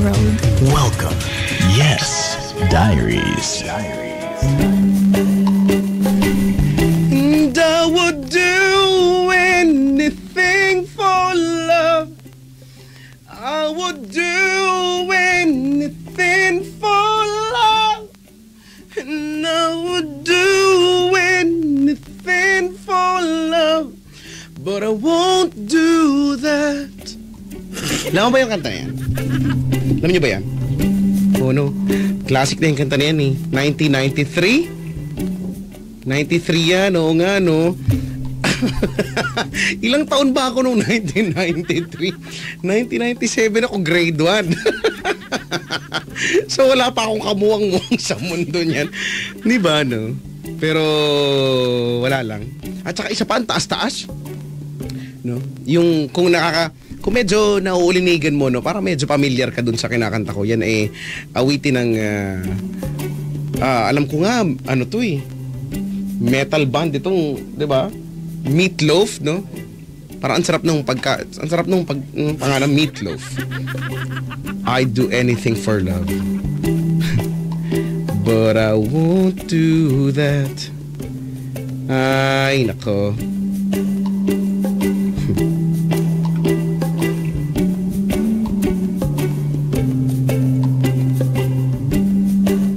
road. Welcome. Yes, Diaries. And I would do anything for love. I would do anything for love. And I would do anything for love. But I won't do that. Alam mo ba yung kanta yan? Alam niyo ba yan? Oh no. Classic na yung kanta na yan eh. 1993? 93 yan, oo nga no. Ilang taon ba ako noong 1993? 1997 ako, grade 1. So wala pa akong kamuwang-muwang sa mundo niyan. Di ba no? Pero wala lang. At saka isa pa, ang taas-taas. No? Yung kung medyo nauulinigan mo, no, para medyo familiar ka dun sa kinakanta ko. Yan eh awitin ng alam ko nga ano to eh, metal band itong, 'di ba? Meatloaf, no? Para ang sarap ng pangalan, Meatloaf. I'd do anything for love. But I won't do that. Ay, nako.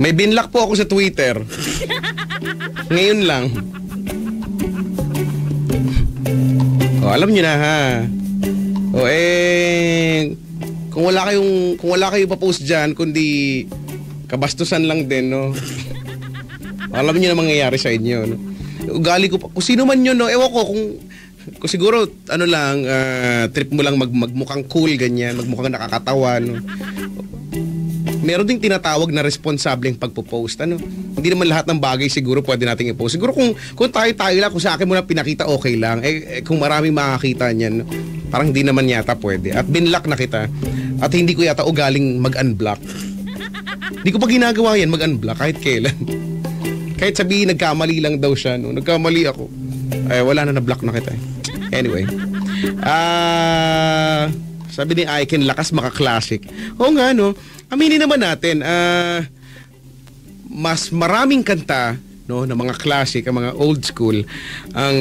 May binlock po ako sa Twitter. Ngayon lang. Alam niyo na ha. Kung wala kayo pa-post diyan kundi kabastusan lang din, no. Alam niyo na mangyayari sa inyo, no. Ugali ko pa, kung sino man yun, no. Ewan ko kung siguro ano lang trip mo lang magmukhang cool ganyan, magmukhang nakakatawa, no. Meron ding tinatawag na responsableng pagpo-post, ano. Hindi naman lahat ng bagay siguro pwede nating i-post. Siguro kung tayo lang, kung sa akin mo na pinakita, okay lang. Kung maraming makakita niyan, parang hindi naman yata pwede. At binlock na kita. At hindi ko yata ugaling mag-unblock. Hindi ko pa ginagawa yan, mag-unblock kahit kailan. Kahit sabihin nagkamali lang daw siya, no. Nagkamali ako. Ay, wala na, na-block na kita. Anyway. Sabi ni Aiken, lakas maka-classic. Oo nga, no. Aminin naman natin, mas maraming kanta, no, ng mga classic, ang mga old school, ang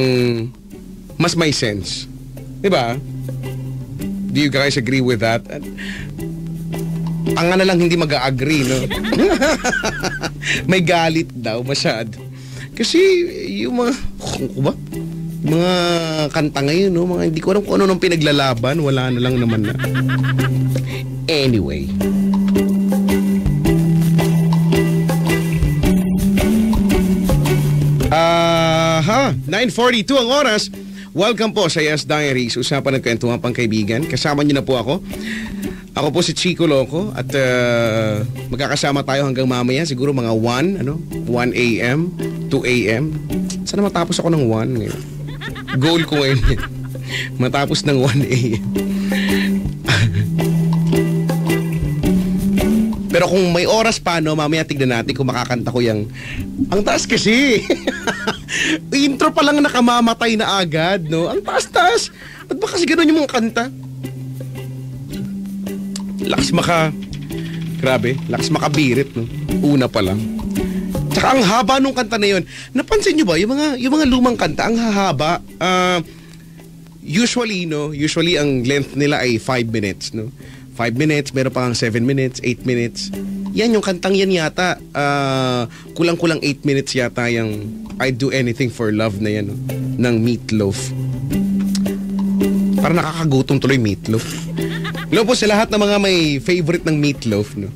mas may sense. Diba? Do you guys agree with that? Ang na lang hindi mag-agree, no? May galit daw, masyado. Kasi yung mga kanta ngayon, no, mga hindi ko alam kung ano nang pinaglalaban, wala na lang naman na. Anyway. 9:42 ang oras. Welcome po sa Yes Diaries. Usapan ng kwentuhan pang kaibigan. Kasama niyo na po ako. Ako po si Chico Loco at magkakasama tayo hanggang mamaya. Siguro mga 1 a.m., 2 a.m. Sana matapos ako ng 1 ngayon. Goal ko ngayon. Matapos ng 1 a.m. Pero kung may oras pa, no, mamaya tignan natin kung makakanta ko yung ang taas kasi. Intro pa lang nakamamatay na agad, no? Ang taas-taas. Ba't ba kasi gano'n yung mga kanta? Lakas makabirit, no? Una pa lang. Tsaka ang haba nung kanta na yun. Napansin nyo ba, yung mga lumang kanta, ang hahaba. Usually ang length nila ay 5 minutes, no? 5 minutes, meron pang 7 minutes, 8 minutes. Yan, yung kantang yan yata, kulang-kulang 8 minutes yata yung I'd do anything for love na yan, no? Ng Meatloaf. Parang nakakagutom tuloy Meatloaf. Hello po sa lahat ng mga may favorite ng Meatloaf, no?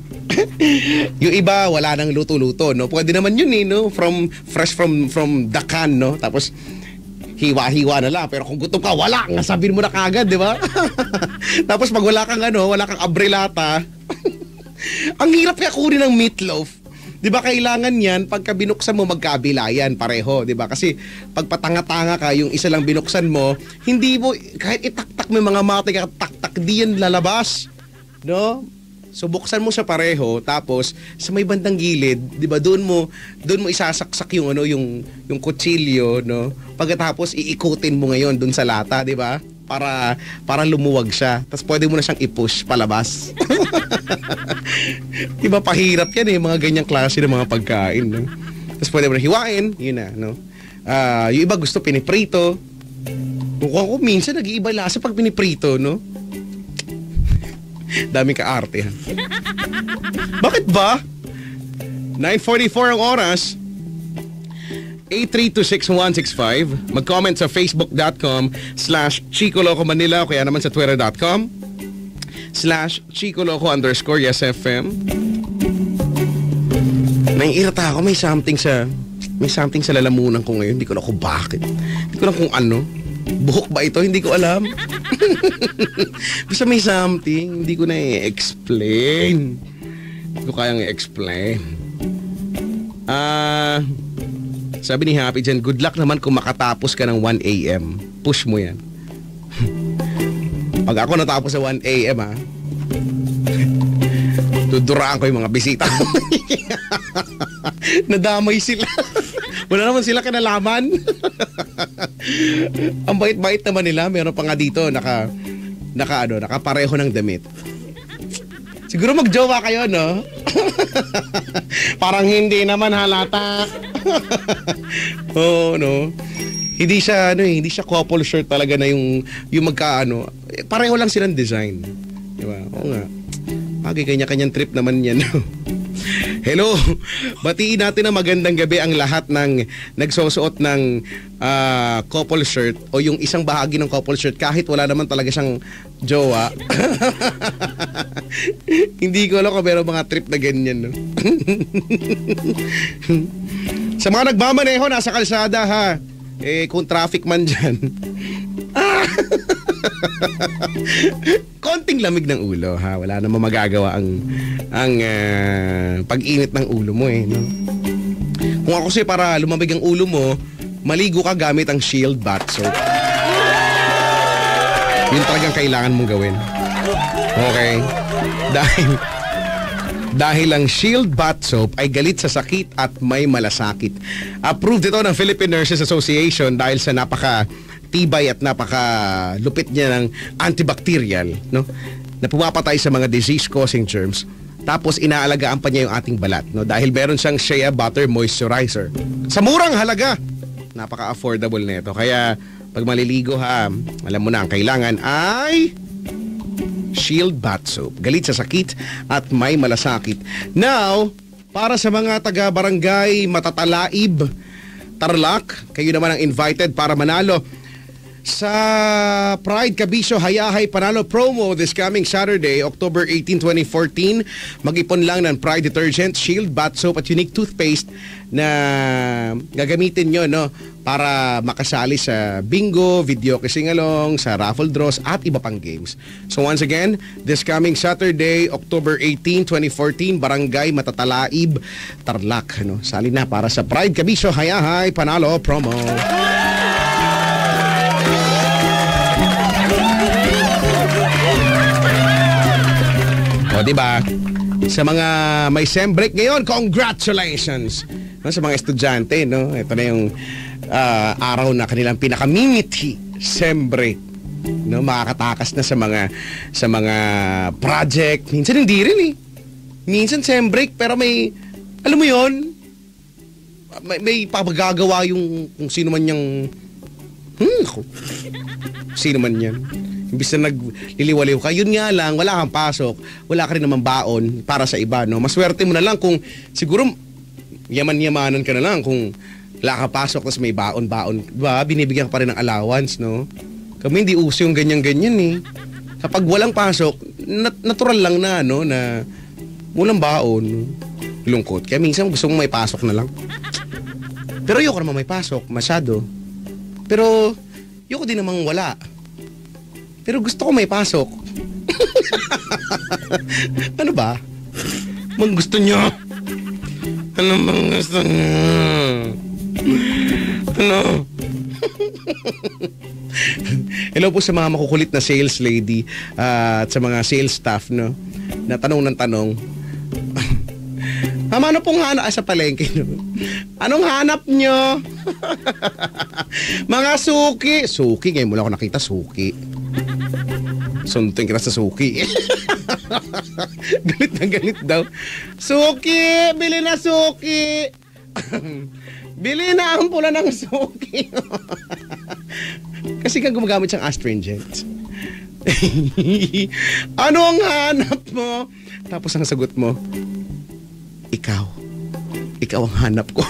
Yung iba, wala nang luto-luto, no? Pwede naman yun, no? Fresh from the can, no? Tapos, hiwa-hiwa na lang. Pero kung gutom ka, wala. Sabihin mo na kagad, di ba? Tapos pag wala kang abrelata, ang hirap kaya kunin ng Meatloaf. Di ba kailangan yan, pagka binuksan mo, magkabilayan pareho, di ba? Kasi pag patanga-tanga ka, yung isa lang binuksan mo, hindi mo, kahit itaktak mo mga mata, tak-tak, di yan lalabas. No? So buksan mo sa pareho, tapos sa may bandang gilid, 'di ba, doon mo isasaksak yung yung kutsilyo, no? Pagkatapos iikutin mo ngayon doon sa lata, 'di ba? para lumuwag siya. Tapos pwede mo na siyang i-push palabas. Diba pahirap yan eh, mga ganyang klase ng mga pagkain. No? Tapos pwede mo na hiwain, yun na. No? Yung iba gusto piniprito. Mukhang ko minsan nag-iiba lasa pag piniprito, no? Dami ka-arte, ha? Bakit ba? 9:44 ang oras. 8326165. Mag-comment sa facebook.com/Chico Loco Manila o kaya naman sa twitter.com/ChicoLoco_YesFM. Naiirita ako, may something sa lalamunan ko ngayon. Hindi ko alam kung bakit. Hindi ko alam kung ano. Buhok ba ito? Hindi ko alam. Basta may something. Hindi ko na i-explain. Hindi ko kayang i-explain. Sabi ni Happy dyan, good luck naman kung makatapos ka ng 1 a.m. Push mo yan. Pag ako natapos sa 1 a.m. Duduraan ko yung mga bisita. Nadamay sila. Wala naman sila kinalaman. Ang bait-bait naman nila. Meron pa nga dito nakapareho ng damit. Siguro magjowa kayo, no? Parang hindi naman halata. Oo, no? Hindi siya couple shirt talaga na yung magkaano. Pareho lang silang design. Diba? Oo nga. Bagay kanya-kanyang trip naman yan. Hello, batiin natin na magandang gabi ang lahat ng nagsusuot ng couple shirt o yung isang bahagi ng couple shirt kahit wala naman talaga siyang jowa. Hindi ko alam kung meron mga trip na ganyan, no? Sa mga nagmamaneho, nasa kalsada ha. Kung traffic man dyan. Konting lamig ng ulo ha, wala namang magagawa ang pag-init ng ulo mo no? Kung ako kasi para lumamig ang ulo mo, maligo ka gamit ang Shield bath soap. Yun talagang kailangan mong gawin. Okay? Dahil ang Shield bath soap ay galit sa sakit at may malasakit. Approved ito ng Philippine Nurses Association dahil sa napaka-tibay at napaka-lupit niya ng antibacterial, no? Na pumapatay sa mga disease-causing germs. Tapos inaalagaan pa niya yung ating balat, no? Dahil meron siyang shea butter moisturizer. Sa murang halaga, napaka-affordable nito. Kaya pag maliligo ha, alam mo na ang kailangan ay Shield bath soap. Galit sa sakit at may malasakit. Now, para sa mga taga-barangay Matatalaib, Tarlac, kayo naman ang invited para manalo sa Pride Kabisyo Hayahay Panalo promo this coming Saturday, October 18, 2014. Mag-ipon lang ng Pride Detergent, Shield bath soap at unique toothpaste na gagamitin nyo, no, para makasali sa bingo, video kisingalong, sa raffle draws at iba pang games. So once again, this coming Saturday, October 18, 2014, Barangay Matatalaib, Tarlac, no? Sali na para sa Pride Kabisyo Hayahay Panalo promo. O, diba? Sa mga may SEM break ngayon, congratulations! No, sa mga estudyante, no? Ito na yung araw na kanilang pinaka-miniti SEM break. No, makakatakas na sa mga project. Minsan hindi rin eh. Minsan SEM break, pero may, alam mo yon, may pagagawa yung kung sino man yung sino man yan. Imbis na nagliliwaliw ka, yun nga lang, wala kang pasok, wala ka rin naman baon para sa iba, no? Maswerte mo na lang kung siguro yaman-yamanan ka na lang kung wala ka pasok tapos may baon-baon, diba? Binibigyan ka pa rin ng allowance, no? Kami hindi uso yung ganyan-ganyan eh. Kapag walang pasok, natural lang na, no? Na walang baon, lungkot. Kaya minsan gusto mong may pasok na lang. Pero ayoko naman may pasok, masyado. Pero ayoko din namang wala. Pero gusto ko may pasok. Ano ba? Mang gusto nyo? Ano bang gusto nyo? Ano? Hello po sa mga makukulit na sales lady at sa mga sales staff, no? Na tanong ng tanong. Mama, ano pong hanap sa palengke, no? Anong hanap nyo? Mga suki. Suki, ngayon mo lang ako nakita, suki. Suntuin kita sa suki. Galit na galit daw. Suki! Bili na suki! Bili na ang pula ng suki. Kasi kang gumagamit siyang astringent. Ano ang hanap mo? Tapos ang sagot mo, ikaw. Ikaw ang hanap ko.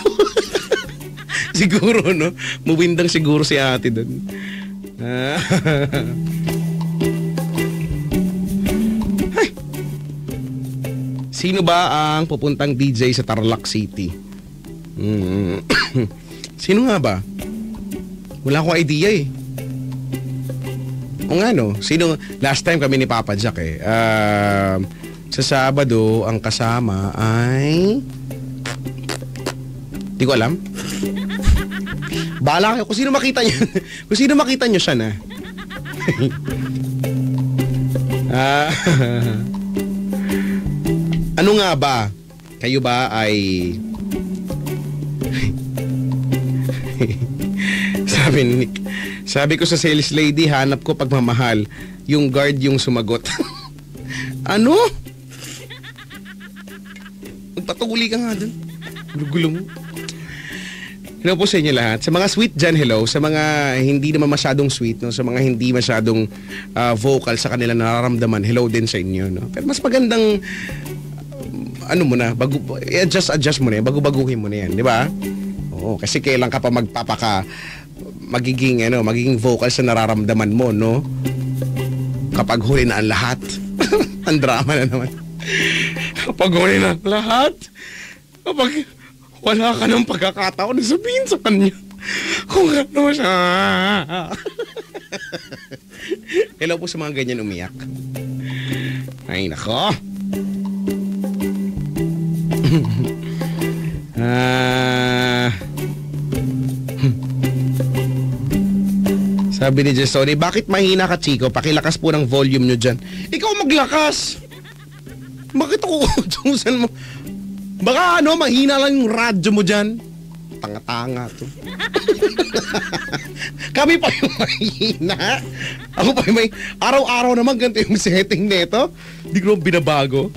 Siguro, no? Mawindang siguro si ate doon. Ay. Sino ba ang pupuntang DJ sa Tarlac City? Sino nga ba? Wala akong idea eh. O nga no, sino? Last time kami ni Papa Jack eh. Sa Sabado, ang kasama ay... Di ko alam. Bahala kayo kung sino makita nyo. Kung sino makita nyo siya na. Ano nga ba? Kayo ba ay... Sabi ko sa sales lady, hanap ko pagmamahal. Yung guard yung sumagot. Ano? Magpatuli ka nga dun. Gulo mo. Hello po sa inyo lahat. Sa mga sweet dyan, hello. Sa mga hindi naman masyadong sweet, no? Sa mga hindi masyadong vocal sa kanila nararamdaman, hello din sa inyo. No? Pero mas magandang, ano mo na, adjust mo na yan, bago-baguhin mo na yan, di ba? Oo, kasi kailan ka pa magiging vocal sa nararamdaman mo, no? Kapag huli na ang lahat. Ang drama na naman. Kapag huli na ang lahat, kapag wala ka ng pagkakataon na sabihin sa kanya kung ano siya. Hello po sa mga ganyan umiyak. Ay, nako. Sabi ni Jessoni, bakit mahina ka, Chico? Pakilakas po ng volume nyo dyan. Ikaw maglakas. Bakit ako utusan mo? Baka mahina lang yung radyo mo dyan. Tanga-tanga to. Kami pa yung mahina. Ako pa yung may... Araw-araw naman ganito yung setting neto. Di ko binabago.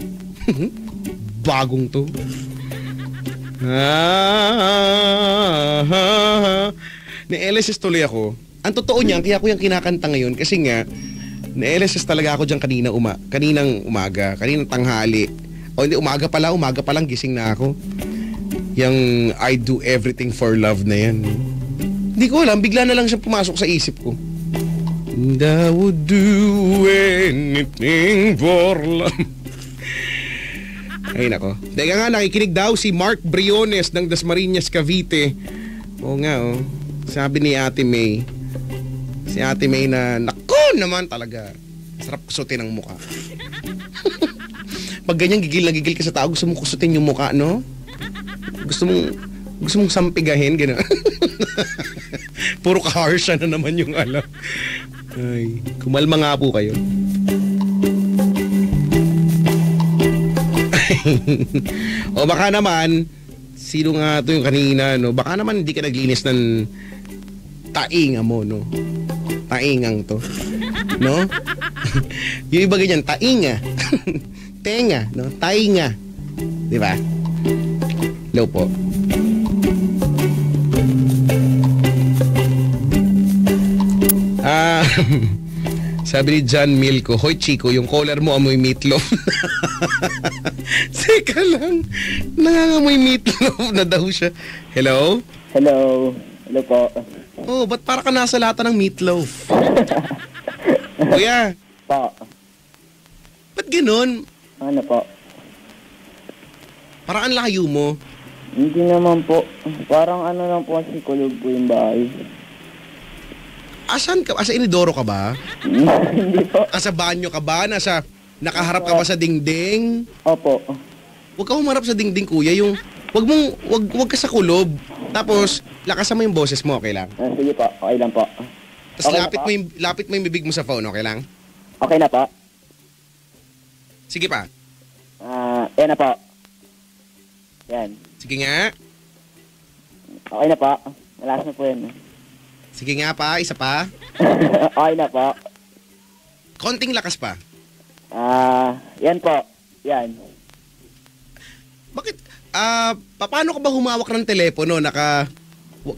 Bagong to. Ni-LSS tuloy ako. Ang totoo niyan, kaya ko yung kinakanta ngayon kasi nga, ni-LSS talaga ako dyan kaninang umaga, kaninang tanghali. O hindi, umaga pa lang gising na ako. Yung I do everything for love na yan. Hindi ko alam, bigla na lang siya pumasok sa isip ko. And I would do anything for love. Ay nako. Teka nga, nakikinig daw si Mark Briones ng Dasmariñas, Cavite. Oo nga oh. Sabi ni Ate May. Si Ate May na, naku naman talaga. Sarap kusutin ang mukha. Pag ganyan gigil na gigil ka sa tao, gusto mong kusutin yung mukha, no? Gusto mong sampigahin, gano'n. Puro ka-harsha na naman yung alam. Ay, kumalma nga po kayo. O baka naman, sino nga to yung kanina, no? Baka naman hindi ka naglinis ng tainga mo, no? Taingang to. No? Yung iba ganyan, tainga. Tenga, no? Tainga. Di ba? Hello po. Sabi ni John Milko, hoy Chico, yung collar mo amoy meatloaf. Teka lang, nangangamoy meatloaf na daw siya. Hello? Hello. Hello po. Oh, ba't para ka nasa lata ng meatloaf? Kuya. Po. Ba't ganun? Ano po? Parang ang layo mo. Hindi naman po. Parang ano lang po kasi kulog po yung bahay. Asan ka? Asa inidoro ka ba? Hindi po. Asa banyo ka ba? Nakaharap ka ba sa dingding? Opo. Huwag ka humarap sa dingding, kuya. Yung, wag ka sa kulob. Tapos, lakasan mo yung boses mo, okay lang? Sige po, okay lang po. Tapos Okay lapit mo yung bibig mo sa phone, okay lang? Okay na po. Sige pa. Yan na po. Yan. Sige nga. Okay na po. Malas na po yan. Sige nga pa, isa pa. Okay na po. Konting lakas pa. Yan po. Yan. Bakit? Paano ka ba humawak ng telepono?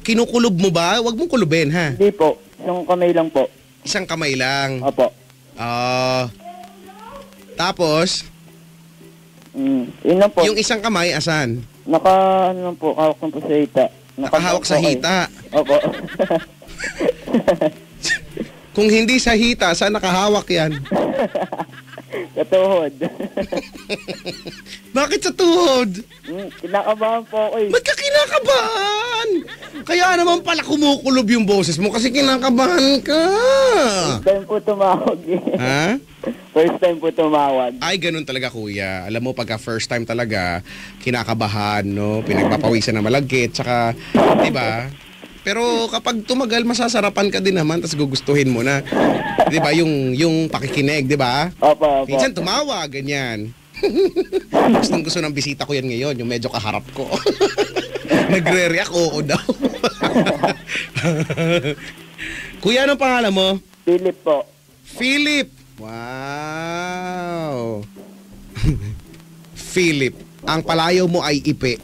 Kinukulob mo ba? Huwag mong kulubin, ha? Hindi po. Isang kamay lang po. Isang kamay lang. Opo. Tapos, Yun lang po. yung isang kamay, asan? Ano lang po, hawak lang po sa hita. Nakahawak sa hita. Opo. Kung hindi sa hita, saan nakahawak yan? Sa tuhod. Bakit sa tuhod? Kinakabahan po ako eh. Ba't ka kinakabahan? Kaya naman pala kumukulob yung boses mo kasi kinakabahan ka. First time po tumawag eh. Ha? First time po tumawag. Ay, ganun talaga kuya. Alam mo, pagka first time talaga, kinakabahan, no? Pinagpapawisan na malagkit, tsaka, di ba? Pero kapag tumagal, masasarapan ka din naman, tapos gugustuhin mo na. Di ba? Yung pakikinig, di ba? Opo. Minsan tumawa, ganyan. Gusto ng bisita ko yan ngayon, yung medyo kaharap ko. Nagre-react, oo daw. Kuya, anong pangalan mo? Philip po. Philip. Wow. Philip, ang palayaw mo ay ipe.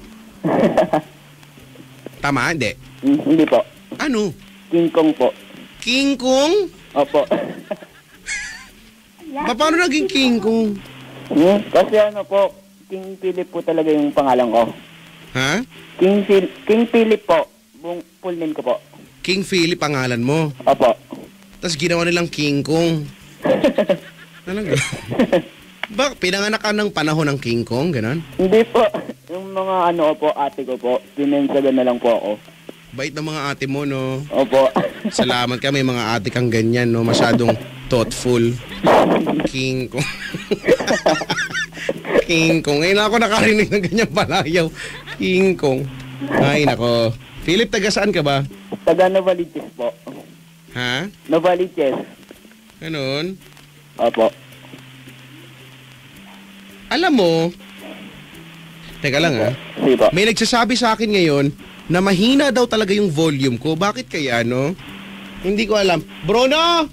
Tama, hindi? Hindi po. Ano? King Kong po. King Kong? Opo. Paano naging King Kong? Kasi ano po, King Philip po talaga yung pangalan ko. Ha? King Philip po. Full name ko po. King Philip pangalan mo. Opo. Tapos ginawa nilang King Kong. Talaga? Pinanganak ka ng panahon ng King Kong, gano'n? Hindi po. Yung mga ano po, ate ko po, pinensagan na lang po ako. Bait ng mga ate mo, no? Opo. Salamat ka, may mga ate kang ganyan, no? Masyadong thoughtful. King Kong. King Kong. Ngayon ako nakarinig ng ganyan palayaw. King Kong. Ay, nako. Philip, taga saan ka ba? Taga Novaliches po. Ha? Novaliches. Ganon? Opo. Alam mo, teka lang ha. Sige po. May nagsasabi sa akin ngayon na mahina daw talaga yung volume ko. Bakit kaya, no? Hindi ko alam. Bruno!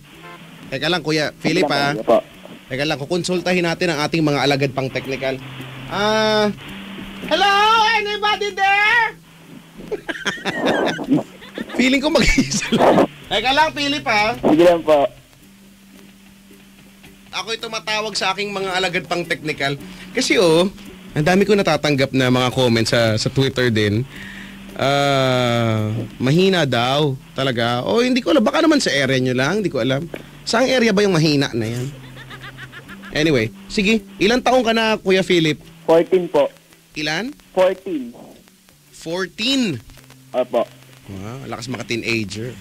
Teka lang, Kuya Philip, ha? Sige po. Teka lang, kukonsultahin natin ang ating mga alagad pang technical. Hello? Anybody there? Feeling ko mag-iisa lang. Teka lang, Philip, ha? Sige lang po. Ako'y tumatawag sa aking mga alagad pang technical. Kasi ang dami ko natatanggap na mga comments sa Twitter din. Mahina daw talaga. Hindi ko alam. Baka naman sa area nyo lang. Hindi ko alam. Saang area ba yung mahina na yan? Anyway, sige. Ilang taong ka na, Kuya Philip? 14 po. Ilan? 14. 14. Opo. Wow, lakas maka-teenager.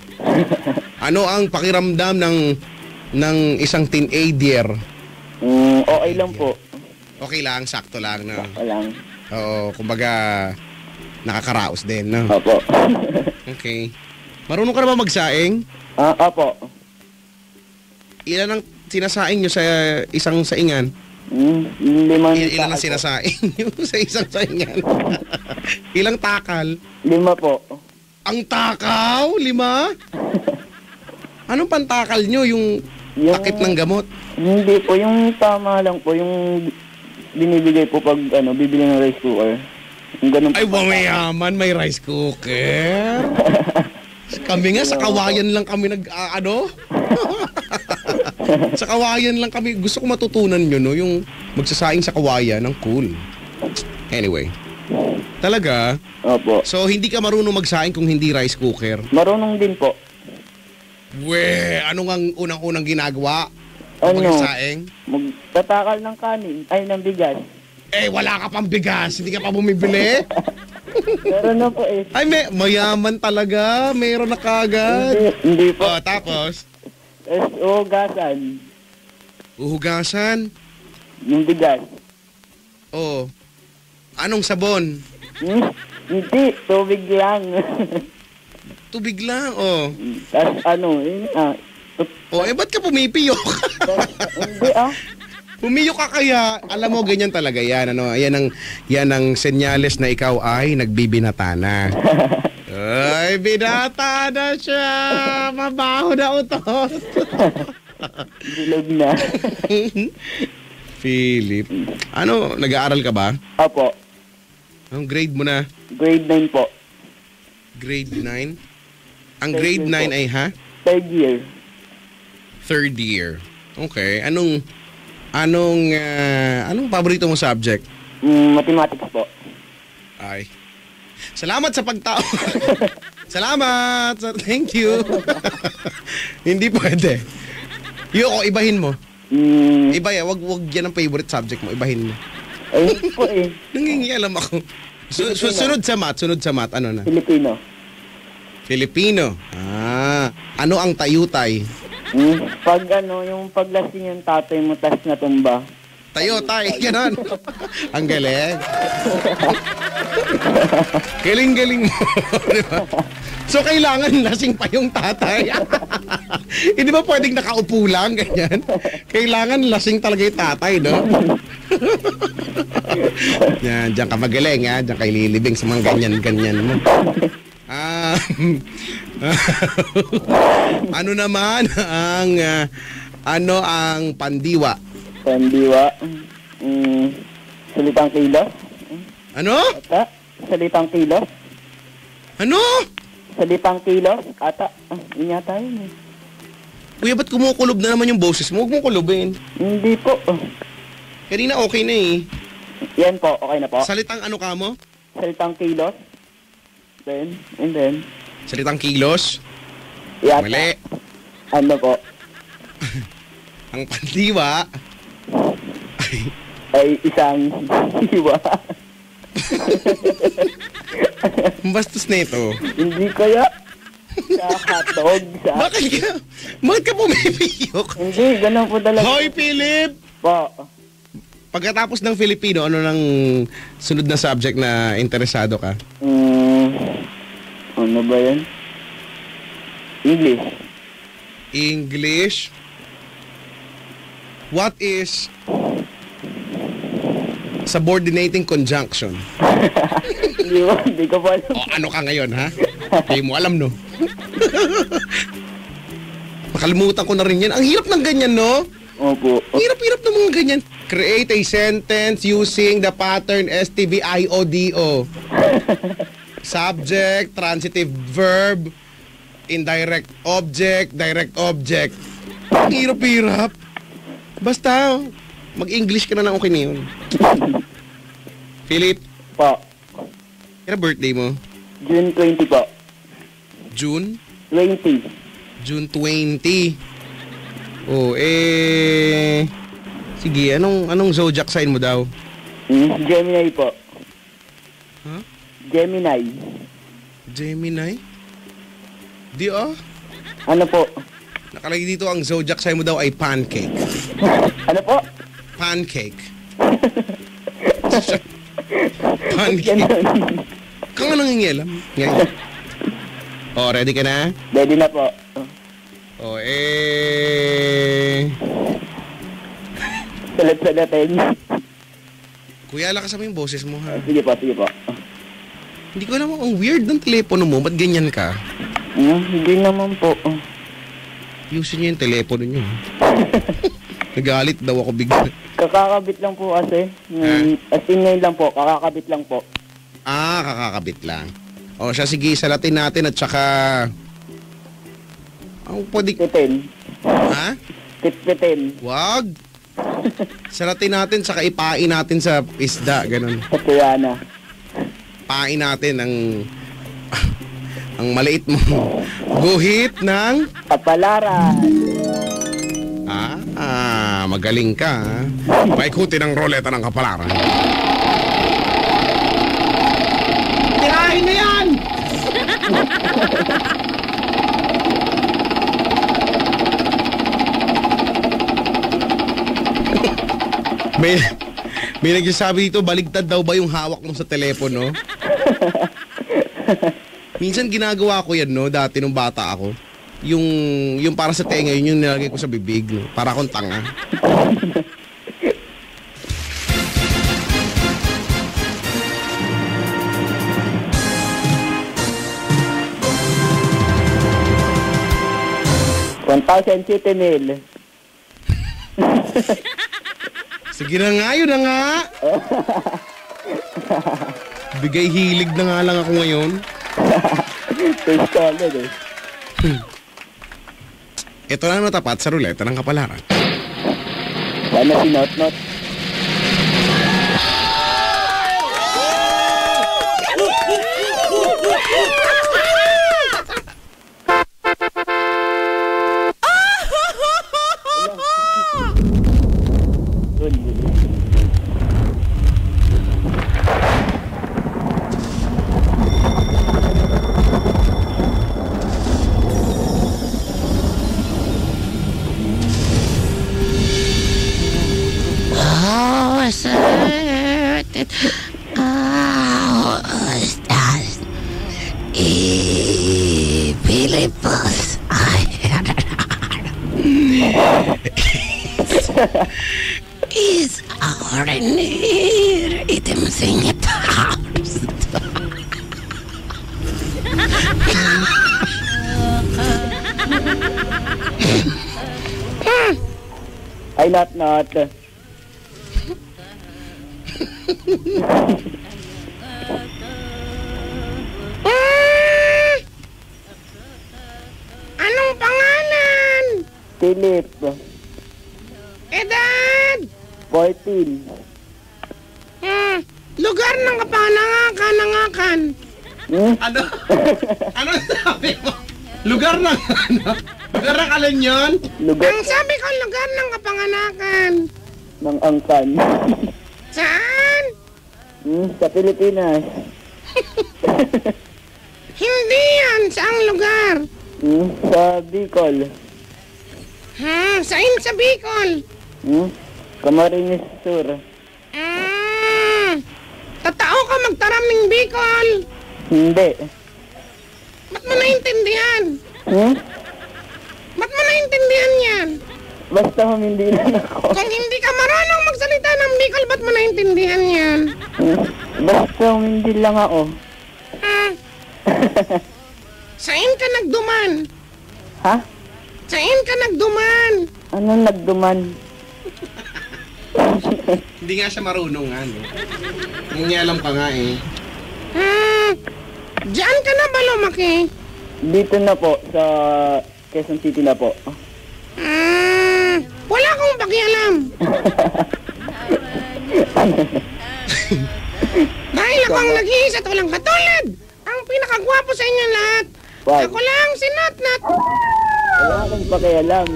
Ano ang pakiramdam ng isang teenager? Okay lang po. Okay lang, sakto lang, no? Walang. Oo, kumbaga, nakakaraos din, no? Opo. Okay. Marunong ka na ba magsaing? Opo. Ilan ang sinasaing nyo sa isang saingan? 5 Ilan ang sinasaing nyo sa isang saingan? Ilang takal? 5 po. Ang takaw? 5? Anong pantakal nyo? Yung takip ng gamot? Hindi po, yung tama lang po, yung binibigay po pag bibili ng rice cooker. Yung ganun po. Ay, mayaman, may rice cooker. Kami nga, sa kawayan lang kami sa kawayan lang kami. Gusto ko matutunan nyo, no? Yung magsasaing sa kawayan, ang cool. Anyway. Talaga? Opo. So, hindi ka marunong magsaing kung hindi rice cooker? Marunong din po. Ano ang unang-unang ginagawa? Ano? Magsaing? Magtatakal ng kanin, ay ng bigas. Wala ka pang bigas. Hindi ka pa bumibili? Meron na po eh. Ay, mayaman talaga. Meron na kagad. Hindi po. Tapos? Uhugasan. Uhugasan? Yung bigas. Anong sabon? Hindi, tubig lang. Tubig lang, Tapos ba't ka pumipiyok? Hindi Pumiyok ka kaya, alam mo, ganyan talaga yan, yan ang senyales na ikaw ay nagbibinata na. Ay, binata na siya! Mabaho na utot! Bilog na. Philip. Ano, nag-aaral ka ba? Opo. Anong grade mo na? Grade 9 po. Grade 9? Ang Third grade year 9 po. ay ha? Third year. Third year. Okay. Anong paborito mong subject? Mathematics po. Ay. Salamat sa pagtao. Salamat. Thank you. Hindi pwede. Yoko, ibahin mo. Iba yan. Wag yan ang favorite subject mo. Ibahin mo. Ay, hindi po eh. Nangingialam ako. Sunod sa math. Ano na? Filipino. Filipino. Ano ang tayutay? Pag yung paglasing yung tatay mo, tas natumba. Tayutay. Ganon. Ang galing. Galing-galing mo. Diba? So, kailangan lasing pa yung tatay. Hindi ba pwedeng nakaupo lang, ganyan? Kailangan lasing talaga yung tatay, no? Yan, diyan ka magaling, ha? Diyan ka ililibing sa mga ganyan-ganyan mo. Ano naman ang pandiwa? Pandiwa. Salitang kilo. Ano? Ata. Salitang kilo. Ano? Salitang kilo. Ata. Yun yata yun eh. Kuya, ba't kumukulob na naman yung boses mo? Huwag mong kulubin. Hindi po. Kanina okay na eh. Yan po. Okay na po. Salitang ano ka mo? Salitang kilo. And then. Salitang kilos? Yata. Mali. Ano po? Ang pandiwa Ay isang hiwa. ang bastos na ito. Hindi kaya sa hotdog. Bakit ka pumipiyok? Hindi, ganun po talaga. Hoy, Philip! Po. Pagkatapos ng Filipino, ano nang sunod na subject na interesado ka? Ano ba yan? English. English? What is subordinating conjunction? Hindi ko pa alam. O ano ka ngayon, ha? Hindi mo alam, no? Makalimutan ko na rin yan. Ang hirap ng ganyan, no? Opo. Hirap-hirap ng mga ganyan. Create a sentence using the pattern STBIODO. Subject, transitive verb, indirect object, direct object. Ang hirap-hirap. Basta, mag-English ka na lang okay na yun. Philip, Po. kaya birthday mo? June 20 po. June? 20. June 20. Oh, sige, anong zodiac sign mo daw? Gemini po. Huh? Gemini. Gemini? Di Ano po? Nakalagay dito ang zodiac sign mo daw ay pancake. Ano po? Pancake. Pancake. Kang nga nangingialam. Ngayon. Oh, ready ka na? Ready na po. Oh, Salat-salatin. Kuya, lakas mo yung boses mo, ha? Sige po, sige po. Hindi ko alam, ang weird ng telepono mo. Ba't ganyan ka? Hindi naman po. Ayusin niyo yung telepono niyo. Nagalit daw ako bigla. Kakakabit lang po kasi. As in ngayon lang po, kakakabit lang po. Kakakabit lang. O siya, sige, salatin natin at saka... Ang pwede... Pitin. Ha? Pitin. Wag! Salatin natin, saka ipain natin sa isda, ganun. Katuyana. Pain natin ang maliit mo. Guhit ng... Kapalaran. Magaling ka, ha? Maikuti ng roleta ng kapalaran. Tirahin na yan! May nagsasabi dito, baligtad daw ba yung hawak mo sa telepono? Minsan ginagawa ko yan, no? Dati nung bata ako. Yung para sa tenga, yun yung nilagay ko sa bibig, no? Para akong tanga. $1,000 City Mill. Sige na nga, yun na nga. Bigay hilig na nga lang ako ngayon. First caller eh. Ito na natapat sa ruleta ng kapalaran. Sana si Not Not. Pilipos. Is our near item sing it Ay, Not Not. Anong pangalan? Philip. Edad? 14. Lugar ng kapanangakan. Hmm? Ano? Ano sabi mo? Lugar ng ano? Lugar ng alin yun? Lugar Ang sabi ko, lugar ng kapanganakan. ng angkan. Saan? Sa Pilipinas. Hindi yan. Saang lugar? Sa Bicol. Saan sa Bicol? Camarines Sur. Tatao ka magtaraming Bicol. Hindi. Ba't mo naintindihan? Ba't mo naintindihan yan? Basta humindilan ako. Kung hindi ka marunong magsalita ng Bicol, ba't mo naintindihan yan? Basta humindi lang ako. Saan ka nagduman? Ha? Saan ka nagduman? Anong nagduman? Hindi nga siya marunong nga, no? Hindi alam pa nga eh. Diyan ka na ba lumaki? Dito na po, sa Quezon City na po. Wala akong pakialam. Dahil ako ang nag-iisa at walang katulad. Ang pinakagwapo sa inyo lahat. Wow. Ako lang si Nat Nat. Wala akong pakialam.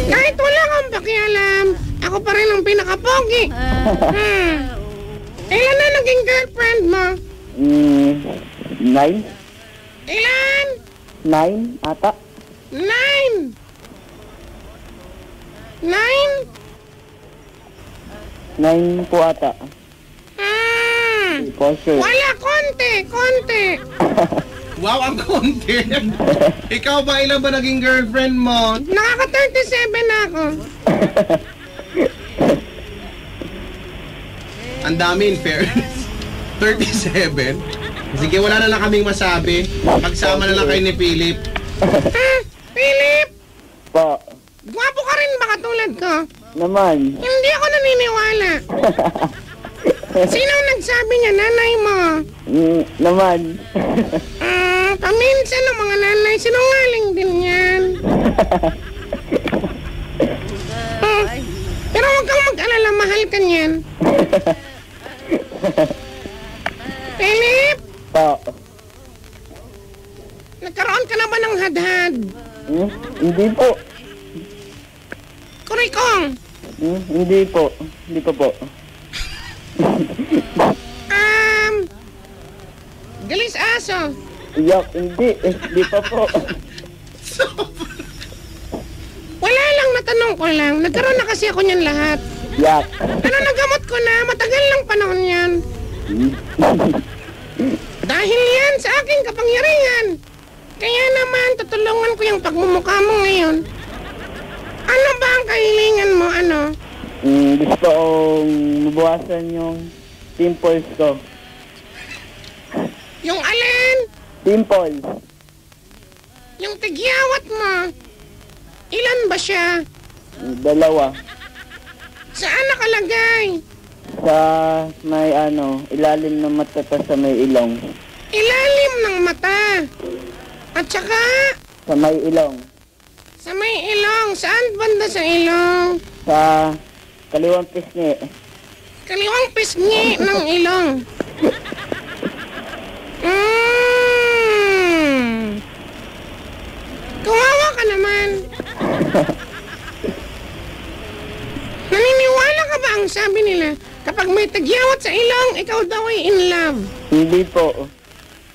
Kahit wala kang pakialam, ako pa rin ang pinakapogi. Ilan na naging girlfriend mo? 9? Ilan? 9 ata? 9. 9? 9 po ata. For sure. Wala, konti. Wow, ang konti. Ikaw ba, ilan ba naging girlfriend mo? Nakaka-37 na ako. Ang dami in fairness. 37? Sige, wala na lang kaming masabi. Magsama na lang kayo ni Philip. Philip, Po. gwapo ka rin ba katulad ko? Naman. Hindi ako naniniwala. Sino ang nagsabi niya, nanay mo? Naman. Paminsan ng mga nanay, sinungaling din yan. Pero huwag kang mag-alala, mahal ka niyan. Philip, Po. nagkaroon ka na ba ng hadhad? Hindi po. Kurikong, Hindi po. Hindi pa po. galis aso. Yak, hindi. Hindi pa po. Wala lang, natanong ko lang. Nagkaroon na kasi ako niyan lahat. Yak. Pero nagamot ko na, matagal lang panahon yan. Dahil yan sa aking kapangyarihan. Kaya naman, tutulungan ko yung pagmumukha mo ngayon. Ano ba ang kahilingan mo, ano? Gusto kong mabawasan yung pimples ko. Yung alin? Pimples. Yung tigyawat mo. Ilan ba siya? 2. Saan nakalagay? Sa may ilalim ng mata sa may ilong. Ilalim ng mata. At saka, Sa may ilong. sa may ilong. Saan banda sa ilong? Sa kaliwang pisngi. Kaliwang pisngi ng ilong. Kawawa ka naman. Naniniwala ka ba ang sabi nila? Kapag may tagyawat sa ilong, ikaw daw ay in love. Hindi po.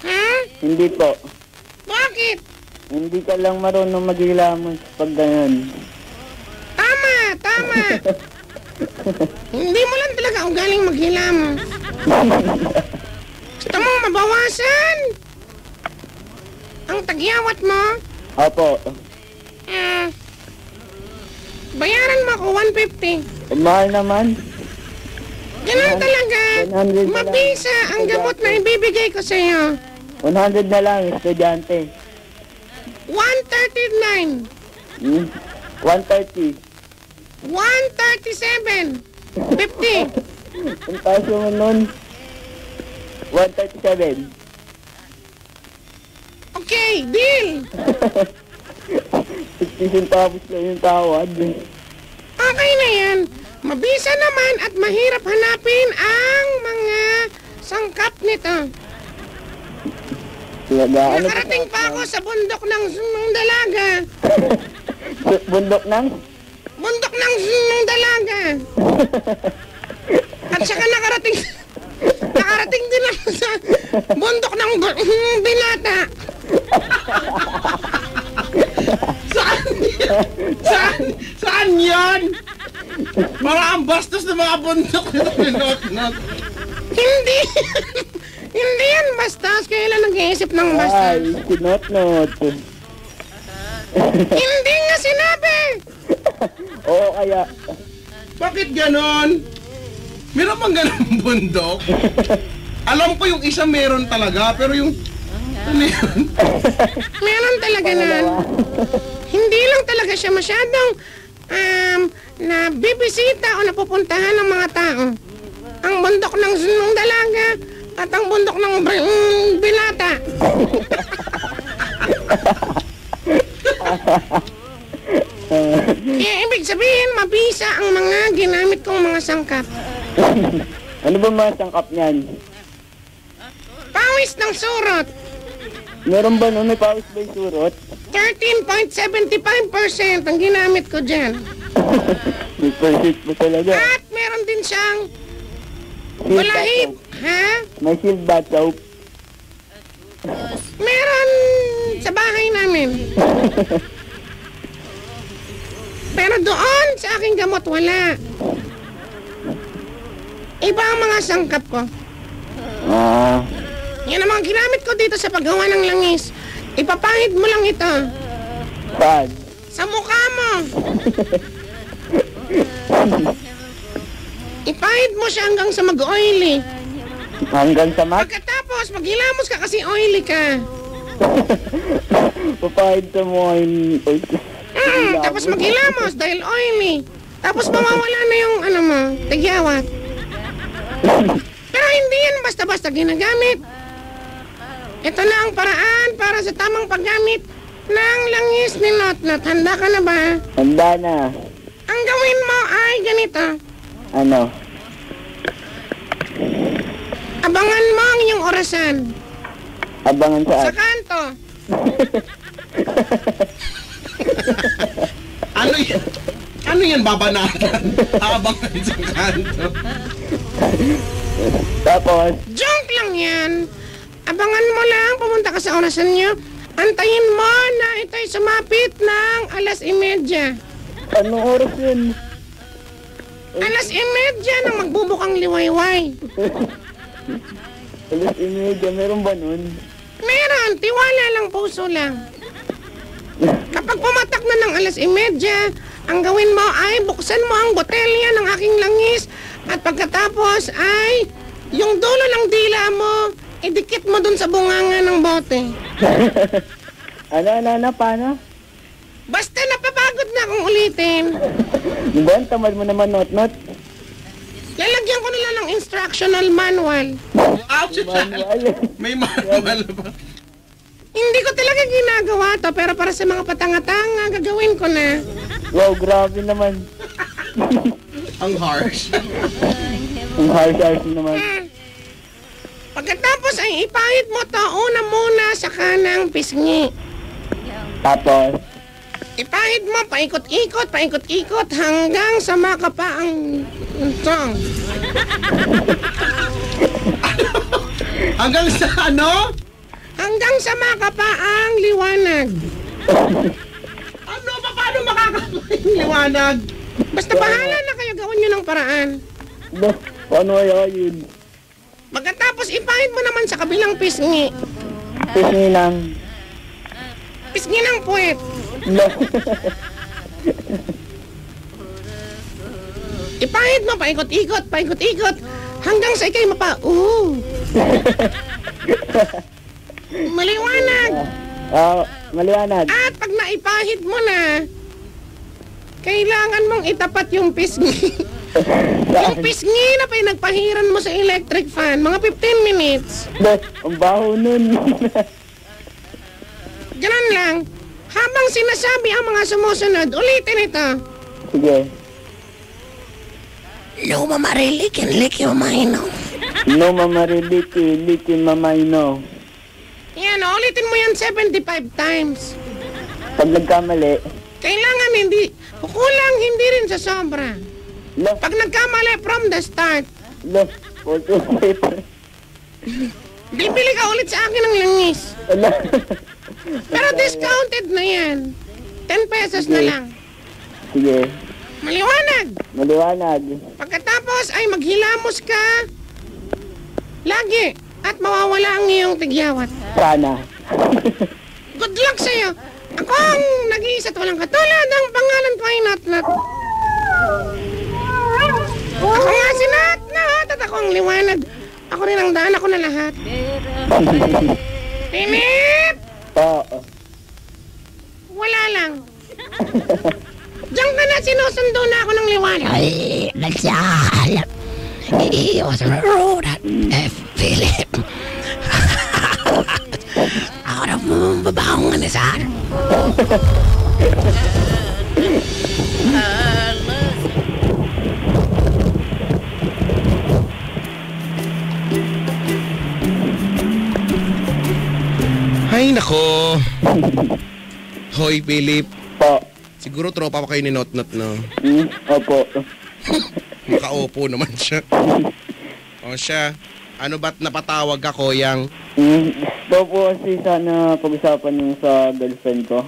Ha? Hindi po. Bakit? Hindi ka lang marunong maghilamon pag ganyan. Tama, tama. Hindi mo lang talaga ugaling maghilamos. Gusto mong mabawasan ang tagyawat mo? Opo. Bayaran mo ako 150. Mahal naman. Ganun talaga. 100 na lang. Mabisa ang gamot na ibibigay ko sa iyo. 100 na lang, estudyante. 139. 130. 137. 50. Ang taas mo nun. 137. Okay, deal. 60 centavos lang yung tawad. Okay na yan. Mabisa naman at mahirap hanapin ang mga sangkap nito. Nakarating pa ako sa bundok ng dalaga. Bundok ng? Bundok ng dalaga. At saka nakarating din ako sa bundok ng binata. Saan yan? Para ang bastos ng mga bundok nito pinot-not. Hindi. Hindi yan bastos. Kailan nag-iisip ng bastos? Ay, sinot-not. Hindi nga sinabi. Oo, kaya. Bakit ganon? Meron bang ganon bundok? Alam ko yung isa meron talaga, pero yung... Ano yun? Meron talaga nun. Hindi lang talaga siya masyadong nabibisita o napupuntahan ng mga tao. Ang bundok ng dalaga at ang bundok ng binata. Kaya ibig sabihin, mabisa ang mga ginamit kong mga sangkap. Ano ba mga sangkap niyan? Pawis ng surot. Meron ba nun? May pawis ba yung surot? 13.75% ang ginamit ko dyan. May percent mo talaga. At meron din siyang balahib. Ha? May shield bath soap. Meron sa bahay namin. Pero doon sa aking gamot wala. Iba ang mga sangkap ko. Ah, Yan ang mga ginamit ko dito sa paggawa ng langis. Ipapahid mo lang ito. saan? Sa mukha mo. Ipahid mo siya hanggang sa mag-oily. Hanggang sa mat? Pagkatapos, maghilamos ka kasi oily ka. Papahid sa mga Tapos maghilamos dahil oily. Tapos mawawala na yung tagyawat. Pero hindi yan basta-basta ginagamit. Ito na ang paraan para sa tamang paggamit ng langis ni Notnot. Handa ka na ba? Handa na. Ang gawin mo ay ganito. Ano? Abangan mo ang iyong orasan. Abangan Sa saan? kanto. Ano yan? Ano yan babanatan? Habang sa kanto. Tapos, Joke lang yan. Abangan mo lang, pumunta ka sa orasan niyo. Antayin mo na ito'y sumapit ng 1:30. anong oras yun? 1:30 nang magbubukang liwayway. 1:30, meron ba nun? Meron, tiwala lang, puso lang. Kapag pumatak na ng 1:30, ang gawin mo ay buksan mo ang botelya ng aking langis at pagkatapos ay yung dulo ng dila mo, idikit mo dun sa bunganga ng bote. Ano, paano? Basta napapagod mong ulitin. Di ba? Tamad mo naman, not. Lalagyan ko nila ng instructional manual. Wow, Manual. may manual ba? Hindi ko talaga ginagawa to, pero para sa mga patanga-tanga, gagawin ko na. Wow, grabe naman. Ang harsh. Ang harsh naman. Pagkatapos ay ipahid mo to una muna sa kanang pisngi. Tapos, Ipahid mo, paikot-ikot hanggang sa makapaang song. Hanggang sa ano? Hanggang sa makapaang liwanag. Ano? Paano makakapaing liwanag? Basta bahala na kayo, gawin nyo ng paraan. paano kaya yun? Pagkatapos ipahid mo naman sa kabilang pisngi. Pisngi lang. Pisngi ng puwet. Ipahid mo, paikot-ikot, hanggang sa ikay maliwanag. Maliwanag. At pag naipahid mo na, kailangan mong itapat yung pisngi. Yung pisngi na pinagpahiran mo sa electric fan, mga 15 minutes. Ang baho nun. Ganun lang. Habang sinasabi ang mga sumusunod, ulitin ito. Sige. Luma marilikin, liki mamayno. No mamariliki, mamayno. Yan, ulitin mo yan 75 times. Pag nagkamali, Kailangan kulang hindi rin sa sobra. Pag nagkamali from the start, bibili ka ulit sa akin ng langis. Pero discounted na yan. 10 pesos na lang. Sige. Maliwanag. Pagkatapos ay maghilamos ka lagi at mawawala ang iyong tigyawat. Sana. Good luck sa'yo. Ako ang nag-iisa't walang katulad. Ang pangalan ko ay Nat. Ako nga si Nat at ako ang liwanag. Ako rin ang daan, ako na lahat. Pinip! Wala lang. Diyan ka na, sinusundo na ako ng liwanag. Ay, nagsahalap. Iiwas na road at Philip. Ako na babahong na sa harap. Ay, nako. Hoy, Philip. Po. Siguro tropa pa kayo ni Not, no? Opo. Makaupo naman siya. O siya, ano ba't napatawag ako yang... Gusto po kasi sana pag-usapan yung sa girlfriend ko.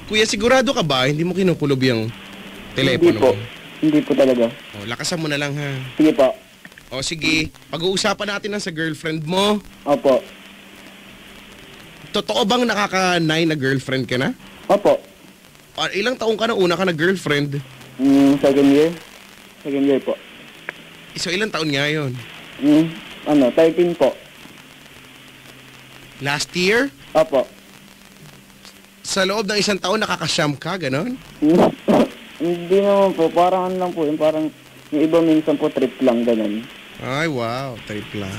Kuya, sigurado ka ba? Hindi mo kinukulob yung telepono Hindi po. mo? Hindi po talaga. O, lakasan mo na lang, ha? Sige po. O, sige. Pag-uusapan natin lang sa girlfriend mo. Opo. Totoo bang nakaka-9 na girlfriend ka na? Opo. O, ilang taong ka na una ka na girlfriend? Second year. Second year po. So, ilang taon nga yun? 13 po. Last year? Opo. Sa loob ng isang taon, nakakasyam ka, ganon? Hindi naman po. Parang ano lang po. Yung parang yung iba minsan po trip lang, ganun. Ay, wow. Trip lang.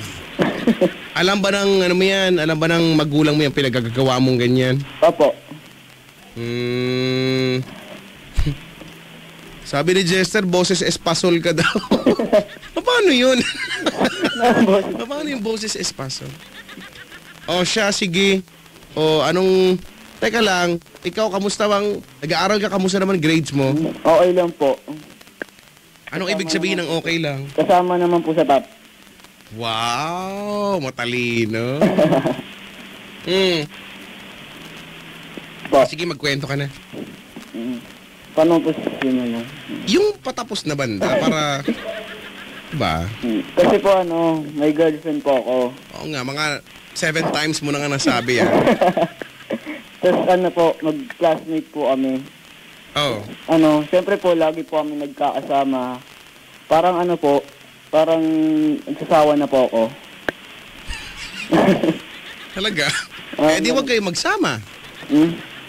Alam ba ng, ano mo yan? Alam ba ng magulang mo yung pinagagagawa mong ganyan? Opo. Sabi ni Jester, boses espasol ka daw. Paano yun? Paano yung boses espasol? O siya, sige. O anong... Teka lang, ikaw kamusta bang... Nag-aaral ka, kamusta naman grades mo? Okay lang po. Anong ibig sabihin ng okay lang? Kasama naman po sa top. Wow, matalino. Po. Sige, magkwento ka na. Paano po yun na? Yung patapos na banda, para... Diba? Kasi po may girlfriend po ako. Oo nga, mga 7 times mo na nga nasabi, ah. Tapos po, mag-classmate po kami. Oh. Siyempre po, lagi po kami nagkakasama. Parang parang nagsasawa na po ako. Talaga? Eh, di wag kayo magsama.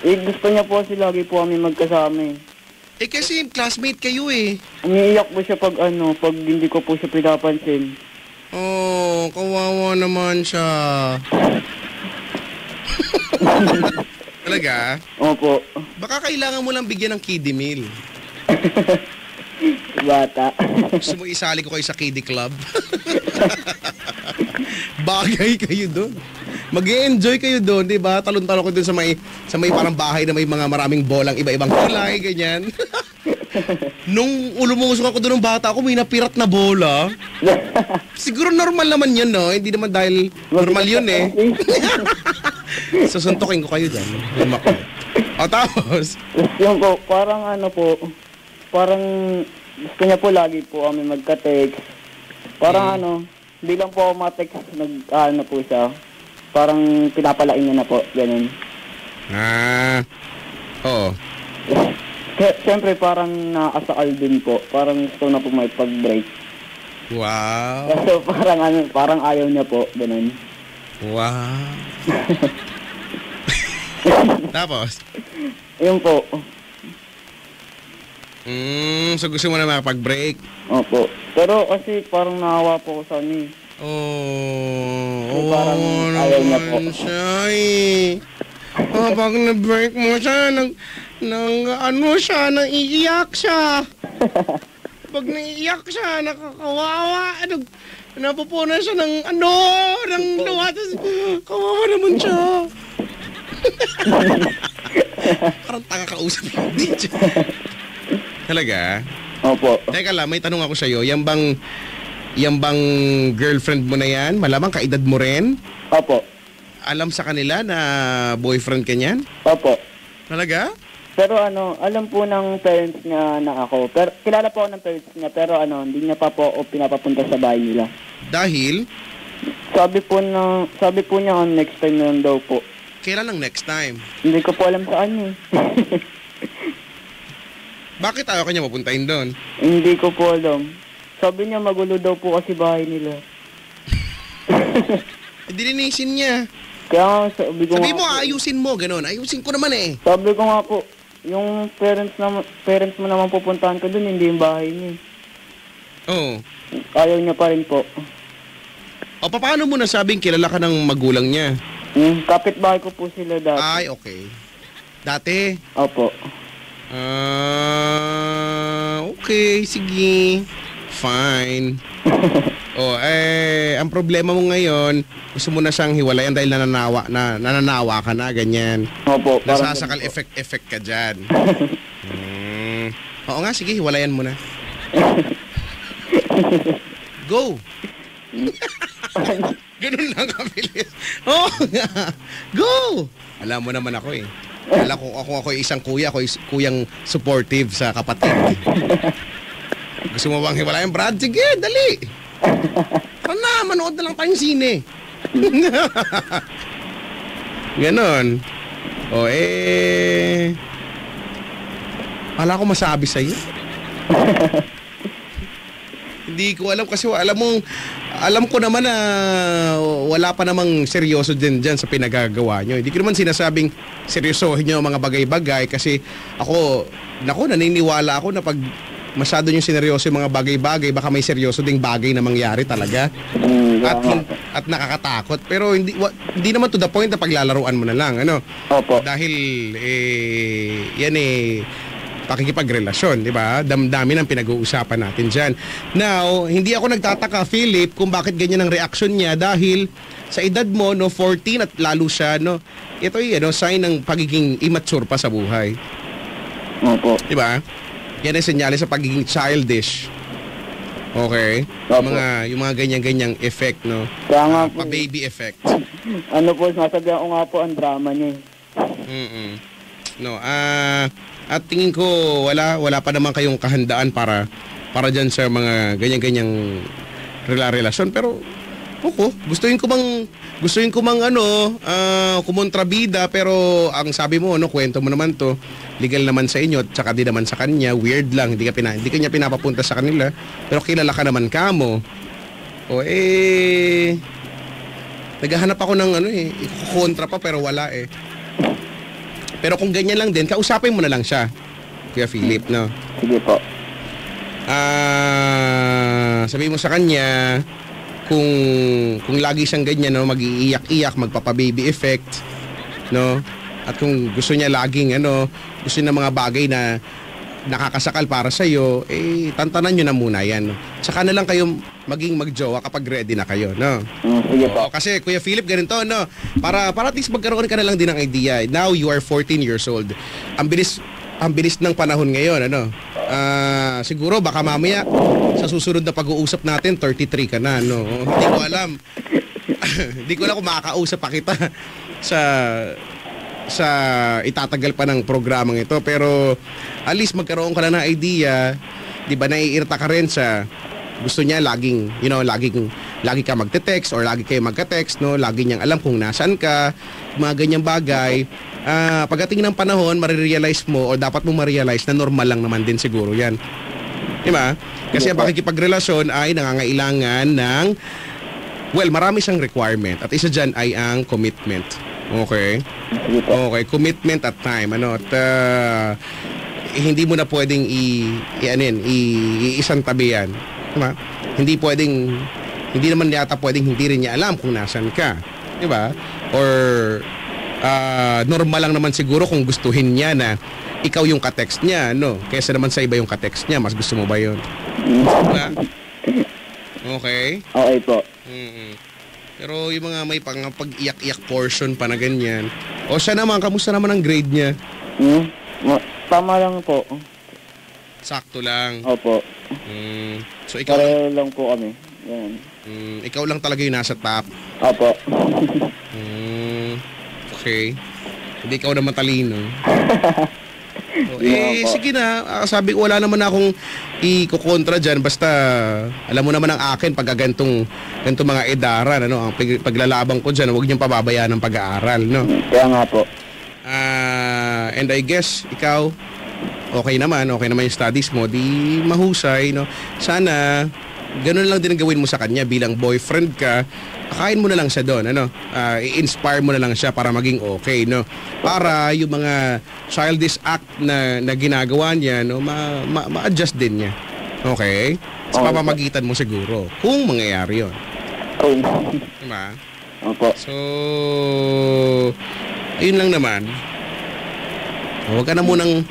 Gusto niya po kasi lagi po kami magkasama eh. Eh kasi classmate kayo eh. Umiiyak po siya pag pag hindi ko po siya pinapansin. Oh, kawawa naman siya. Talaga? Opo. Baka kailangan mo lang bigyan ng kiddie meal. Bata. Gusto mo isali ko kayo sa kiddie club? Bagay kayo doon. Mag-e-enjoy kayo doon, di ba? Talon-talon ko doon sa may parang bahay na may mga maraming bolang iba-ibang kulay, ganyan. Nung ulumusok ako doon ng bata ako, may napirat na bola. Siguro normal naman yun, no? Hindi naman dahil normal yun eh. Susuntukin ko kayo dyan. O tapos? Yung po, parang parang gusto niya po lagi po kami magka-text. Parang hindi lang po ako ma-text, po siya. Parang pinapalain niya na po, ganun. Oo. Siyempre parang nakasakal din po. Parang gusto na po may pag-break. Wow. So parang ayaw niya po, ganun. Wow. Tapos? Yun po. So gusto mo na makapag-break? Opo. Pero kasi parang naawa po ko sa kanya. Parang ayaw niya po. Siya eh. Pag na-break mo siya, naiiyak siya. Pag naiiyak siya, nakakawawa. Napupunan siya ng luha. Kawawa naman siya. Parang tanga kausap yung DJ. Talaga? Opo. Teka lang, may tanong ako sa'yo. Yan bang girlfriend mo na yan? Malamang kaedad mo rin? Opo. Alam sa kanila na boyfriend ka niyan? Opo. Talaga? Pero alam po ng parents niya na ako. Pero kilala po ako ng parents niya, pero hindi niya pa po ako pinapapunta sa bahay nila. Dahil? Sabi po niya next time na daw po. Kailan ang next time? Hindi ko po alam saan eh. Bakit ayaw ka niya mapuntahin doon? Hindi ko po alam. Sabi niya magulo daw po kasi bahay nila. Dilinisin niya. Kaya sabi mo, ayusin mo, ganun. Ayusin ko naman eh. Sabi ko nga po, yung parents mo naman pupuntahan ko doon, hindi yung bahay niya. Oo. Ayaw niya pa rin po. O paano mo nasabing kilala ka ng magulang niya? Kapitbahay ko po sila dati. Ay, okay. Dati? Opo. Okay, sige. Fine. Ang problema mo ngayon, gusto mo na siyang hiwalayan dahil nananawa ka na, ganyan. Opo. Nasasakal effect ka dyan. Oo nga, sige, hiwalayan mo na. Go! Ganun lang kabilis. Oo nga. Go! Alam mo naman ako eh. Alam ko ako isang kuya, ako kuyang supportive sa kapatid. Gusto mo bang hiwalayan, Brad? Sige, dali. Tara na, manood na lang tayong sine. Ganon. Wala ko masabi sa'yo. Hindi ko alam kasi alam ko naman na wala pa namang seryoso dyan sa pinagagawa nyo. Hindi ko naman sinasabing seryosohin nyo ang mga bagay-bagay kasi naniniwala ako na pag masyado nyo sineryoso yung mga bagay-bagay, baka may seryoso ding bagay na mangyari talaga. At nakakatakot. Pero hindi naman to the point na paglalaruan mo na lang. Opo. Dahil yan pakikipagrelasyon, di ba? Damdamin ang pinag-uusapan natin dyan. Now, hindi ako nagtataka, Philip, kung bakit ganyan ang reaksyon niya dahil sa edad mo, 14 at lalo siya, ito sign ng pagiging immature pa sa buhay. Opo. Di ba? Yan ay senyales sa pagiging childish. Okay? Opo. Yung mga ganyan-ganyang effect, no? Kaya nga po. Pa-baby effect. Nasabihan ko nga po ang drama niya. At tingin ko wala pa naman kayong kahandaan para diyan sa mga ganyan-ganyang relasyon, pero gustuin ko mang kumontrabida, pero ang sabi mo kwento mo naman to, legal naman sa inyo at saka di naman sa kanya, weird lang, hindi ka niya pinapapunta sa kanila, pero kilala ka naman kamo. Naghahanap ako ng kontra pa pero wala eh. Pero kung ganyan lang din, kausapin mo na lang siya. Kuya Philip, no? Sige po. Sabihin mo sa kanya, kung lagi siyang ganyan, no, mag-iiyak-iyak, magpapa-baby effect, no? At kung gusto niya laging, gusto niya ng mga bagay na nakakasakal para sa iyo, tantanan niyo na muna yan. No? Tsaka na lang kayo maging magjowa kapag ready na kayo, no? Sige po. Oo, kasi Kuya Philip, ganito, no? Para at least magkaroon ka na lang din ng idea. Now, you are 14 years old. Ang bilis ng panahon ngayon, siguro baka mamaya sa susunod na pag-uusap natin 33 ka na, no? Hindi ko alam. Hindi ko alam kung makakausap pa kita sa itatagal pa ng programang ito, pero at least magkaroon ka na ng idea, 'di ba? Naiirita ka rin sa gusto niya lagi ka magte-text or lagi kayo magka-text, no? Lagi niyang alam kung nasaan ka, mga ganyang bagay. Pagdating ng panahon, marirealize mo o dapat mo ma-realize na normal lang naman din siguro 'yan. 'Di ba? Kasi ang pakikipagrelasyon ay nangangailangan ng marami siyang requirement at isa diyan ay ang commitment. Okay? Okay, commitment at time, at hindi mo na pwedeng iisang tabi yan. Diba? Hindi naman yata pwedeng hindi rin niya alam kung nasan ka. Diba? Or normal lang naman siguro kung gustuhin niya na ikaw yung ka-text niya, no? Kaysa naman sa iba yung ka-text niya, mas gusto mo ba yun? Diba? Okay? Okay po. Pero yung mga may pag-iyak-iyak portion pa na ganyan. O siya naman, kamusta naman ang grade niya? Tama lang po. Sakto lang. Opo. So ikaw Pareho lang po kami. Yan. Ikaw lang talaga yung nasa top. Opo. Okay. Hindi ikaw na matalino. Sige na. Sabi ko, wala naman akong ikukontra dyan. Basta, alam mo naman ang akin, pag gantong mga edaran, ang paglalabang ko dyan, huwag niyong pababayaan ng pag-aaral, no? Kaya nga po. And I guess, ikaw, okay naman yung studies mo, di mahusay, no? Sana, ganun lang din ang gawin mo sa kanya bilang boyfriend ka. Akain mo na lang siya doon, i-inspire mo na lang siya para maging okay, no? Para yung mga childish act na ginagawa niya, no, ma-adjust din niya. Okay? Sa pamamagitan mo siguro, kung mangyayari yun. Diba? Opo. So, ayun lang naman. Huwag ka na munang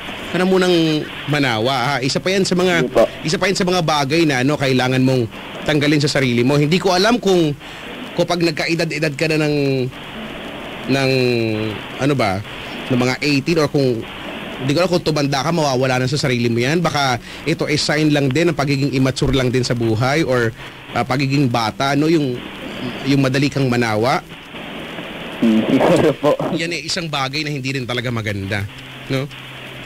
manawa, ha? Isa pa yan sa mga bagay na kailangan mong tanggalin sa sarili mo. Hindi ko alam kung pag nagkaedad-edad ka na ng mga 18 or kung hindi ko alam kung tumanda ka, mawawala na sa sarili mo yan. Baka ito ay sign lang din ng pagiging immature lang din sa buhay or pagiging bata, no? Yung madali kang manawa. Siguro po. Yan ay isang bagay na hindi rin talaga maganda, no?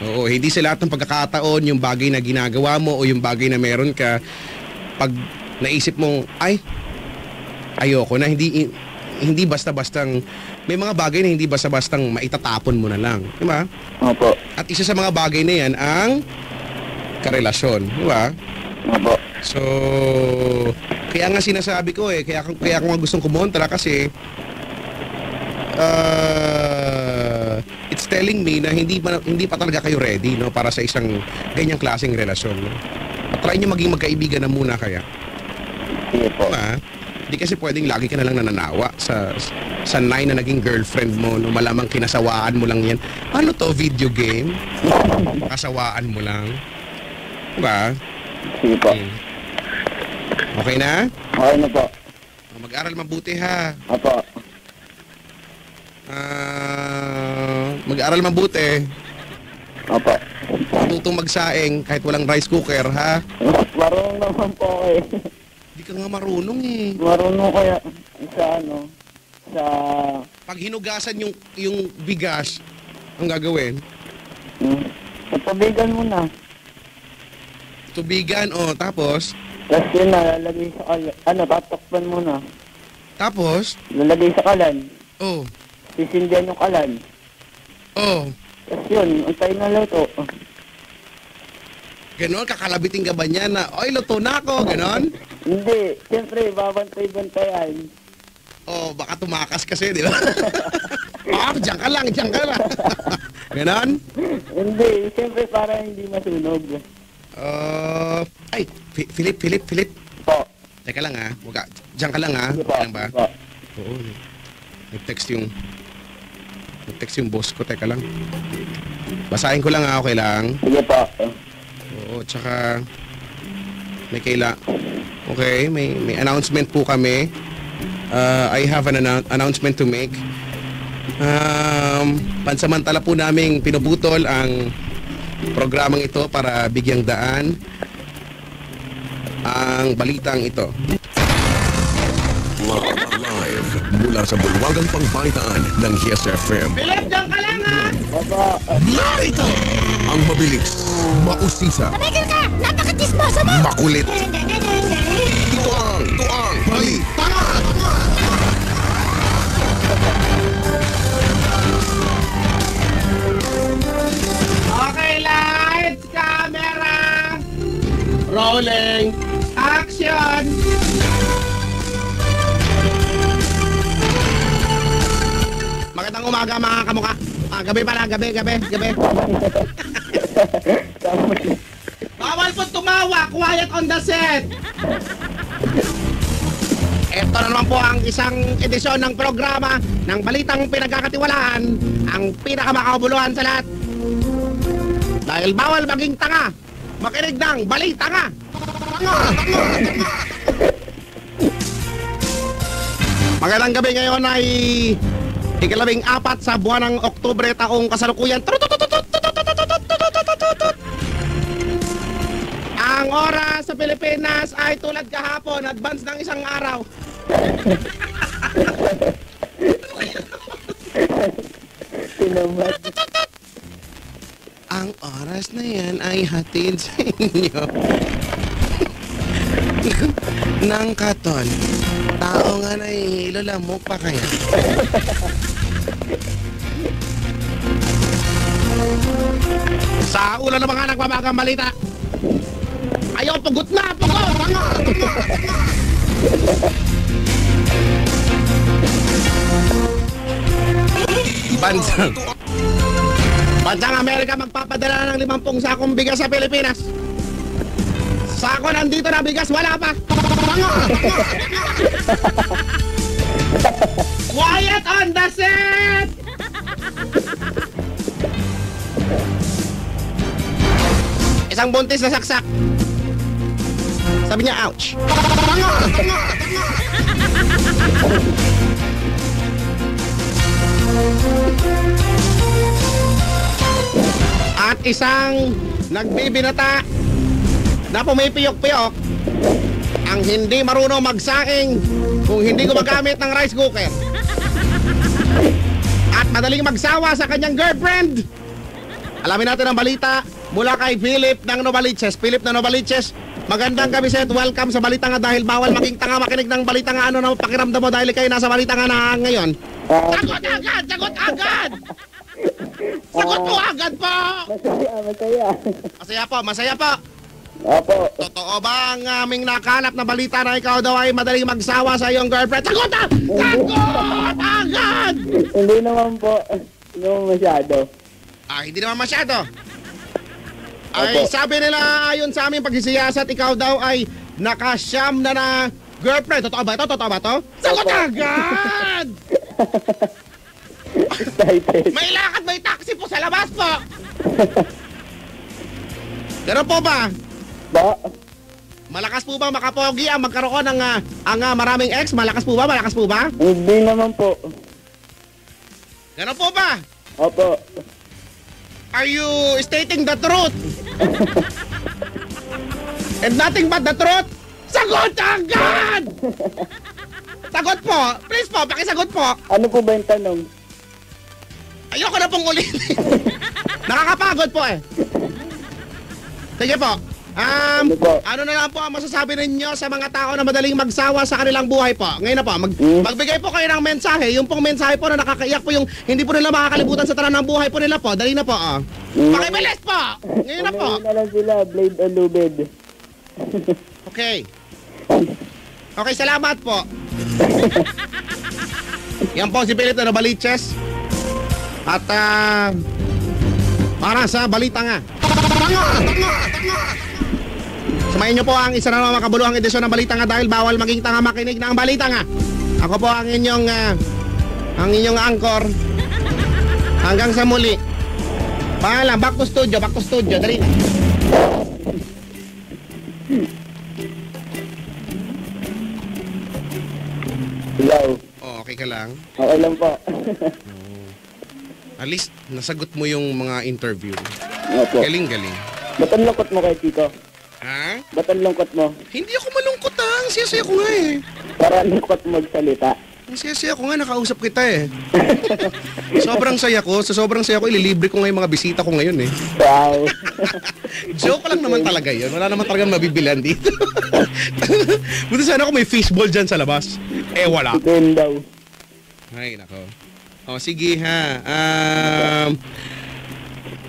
Oo, hindi sa lahat ng pagkakataon yung bagay na ginagawa mo o yung bagay na meron ka, pag naisip mong, ayoko na, hindi basta-bastang, may mga bagay na hindi basta-bastang maitatapon mo na lang, di ba? Opo. At isa sa mga bagay na yan ang karelasyon, di ba? Opo. So, kaya nga sinasabi ko kaya ko nga gustong kumontra kasi it's telling me na hindi pa talaga kayo ready, no, para sa isang ganyang klaseng relasyon, no? At try nyo maging magkaibigan na muna kaya. Sige po. Diba? Hindi kasi pwedeng lagi ka na lang nananawa sa sanay na naging girlfriend mo, no? Malamang kinasawaan mo lang yan. Ano to, video game? Kasawaan mo lang. Diba? Sige po. Okay na? Okay na po. Mag-aral mabuti, ha? Opo. Mag-aral mabuti. Opo. Matutong magsaing kahit walang rice cooker, ha? Marunong naman po Hindi ka nga marunong Marunong kaya sa Pag hinugasan yung bigas, ang gagawin? Tabigan mo na. Tubigan, tapos? Tapos yun na, lalagay sa kalan. Tatakpan mo na. Tapos? Lalagay sa kalan. Oh. Sisindihan yung kalan. Oh. Tapos yun, antay na luto. Ganon, kakalabitin ka ba niya na, oy, luto na ako, ganon? Hindi, siyempre, babantay-bantayan. Oh, baka tumakas kasi, di ba? Diyan ka lang. Ganon? Hindi, siyempre para hindi masunog. Ay, Philip. Po. Teka lang ha. Diyan ka lang ha. Sige po. Okay lang ba? Po. Oo. Nag-text yung boss ko. Teka lang. Basahin ko lang ha. Okay lang. Sige po. Oo, tsaka may Okay, may announcement po kami. I have an announcement to make. Pansamantala po naming pinuputol ang programang ito para bigyang daan ang balitang ito. Live mula sa bulwagang pangbalitaan ng Yes FM. Philip, diyan ka lang ha! Papa, Narito ang mabilis, mausisa, Tumigil ka! Napaka-chismoso mo! makulit. Ito ang balitaan. Okay, lights, camera, Rolling! action! Magandang umaga mga kamukha. Gabi pala, gabi. Bawal po tumawa, quiet on the set! Ito na naman po ang isang edisyon ng programa ng Balitang Pinagkakatiwalaan, ang pinakamakabuluhan sa lahat. Dahil bawal maging tanga, makinig ng Balitanga! Magandang gabi, ngayon ay ika-14 sa buwan ng Oktubre taong kasalukuyan. Ang oras sa Pilipinas ay tulad kahapon, advance ng isang araw. sinamad. Ang oras na yan ay hatid sa inyo ng katon. Tao nga nahihilo, lamok pa kaya. Sa ulo ng mga nagbabagang balita. Ayaw, pugot na! Bansang Amerika magpapadala ng 50 sakong bigas sa Pilipinas. Sako nandito na bigas, wala pa. Quiet on the set! Isang buntis na saksak. Sabi niya, ouch. At isang nagbibinata na pumipiyok-piyok ang hindi marunong magsaing kung hindi gumagamit ng rice cooker. At madaling magsawa sa kanyang girlfriend. Alamin natin ang balita mula kay Philip ng Novaliches. Philip ng Novaliches, magandang gabi sir. Welcome sa balita nga dahil bawal maging tanga makinig ng balita nga. Ano na pakiramdam mo dahil kayo nasa balita nga na ngayon? Sagot agad! Sagot agad! Sagot po agad po! Masaya. Masaya po. Opo. Totoo ba ang aming nakalap na balita na ikaw daw ay madaling magsawa sa iyong girlfriend? Sagot na! Sagot agad! Hindi naman po. Hindi naman masyado. Hindi naman masyado. Ay, sabi nila ayon sa aming pagsisiyasat, ikaw daw ay nakasyam na girlfriend. Totoo ba ito? Totoo ba ito? Sagot agad! Excited. May lakad, may taxi po sa labas po! Ganun po ba? Ba? Malakas po ba makapogi ang magkaroon ng maraming ex? Malakas po ba? Malakas po ba? Hindi naman po. Ganun po ba? Opo. Are you stating the truth? And nothing but the truth? Sagot agad! Sagot po! Please po, pakisagot po! Ano po ba yung tanong? Ayoko na pong ulitin. Nakakapagod po eh. Sige po. Ano na lang po ang masasabi ninyo sa mga tao na madaling magsawa sa kanilang buhay po? Ngayon na po, magbigay po kayo ng mensahe. Yung pong mensahe po na nakakaiyak po yung hindi po nila makakalimutan sa tanan ng buhay po nila po. Dali na po. Pakibilis po! Ngayon na po. Unahin na lang sila, Blade o Lubed. Okay. Okay, salamat po. Yan po si Philip na Novaliches. At para sa balita nga. Sumayin niyo po ang isa na makabuluhang edisyon ng balita nga dahil bawal maging tanga makinig ng balita nga. Ako po ang inyong anchor. Hanggang sa muli. Paalam, back to studio, dali na. Hello. Oh, okay ka lang? Okay lang po. At least, nasagot mo yung mga interview. Opo. Galing. Ba't ang lungkot mo kay Chico? Ha? Ba't ang lungkot mo? Hindi ako malungkot ang siyasaya ko nga eh. Para ang lungkot mo magsalita. Ang siyasaya ko nga, nakausap kita eh. Sobrang saya ko, sa sobrang saya ko, ililibre ko nga yung mga bisita ko ngayon eh. Wow. Joke lang naman talaga yun. Wala naman talagang mabibilan dito. Buti sana ako may fishball dyan sa labas. Eh, wala. Doon daw. Ay, nako. O, sige ha.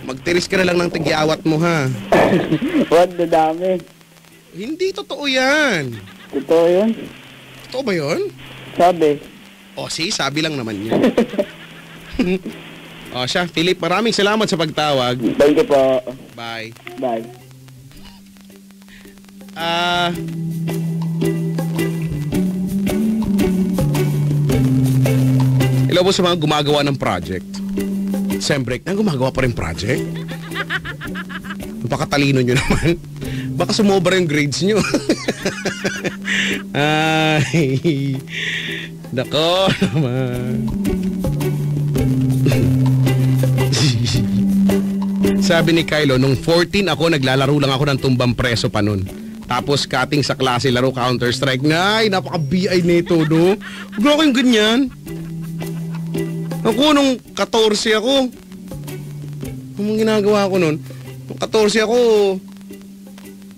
Magtiris ka na lang ng tigyawat mo ha. Huwag na dami. Hindi totoo yan. Totoo yun? Totoo ba yun? Sabi. O, sabi lang naman yan. O, siya, Philip, maraming salamat sa pagtawag. Thank you po. Bye. Bye. Hello po sa mga gumagawa ng project. Sembreak na gumagawa pa rin project. Napakatalino nyo naman. Baka sumobra yung grades nyo. Ay, nako naman. Sabi ni Kylo, nung 14 ako, naglalaro lang ako ng tumbang preso pa nun. Tapos cutting sa klase, laro Counter-Strike. Ay, napaka-BI nito, no? Huwag na kayong ganyan. Ako, nung 14 ako, anong ginagawa ko nun? Nung 14 ako,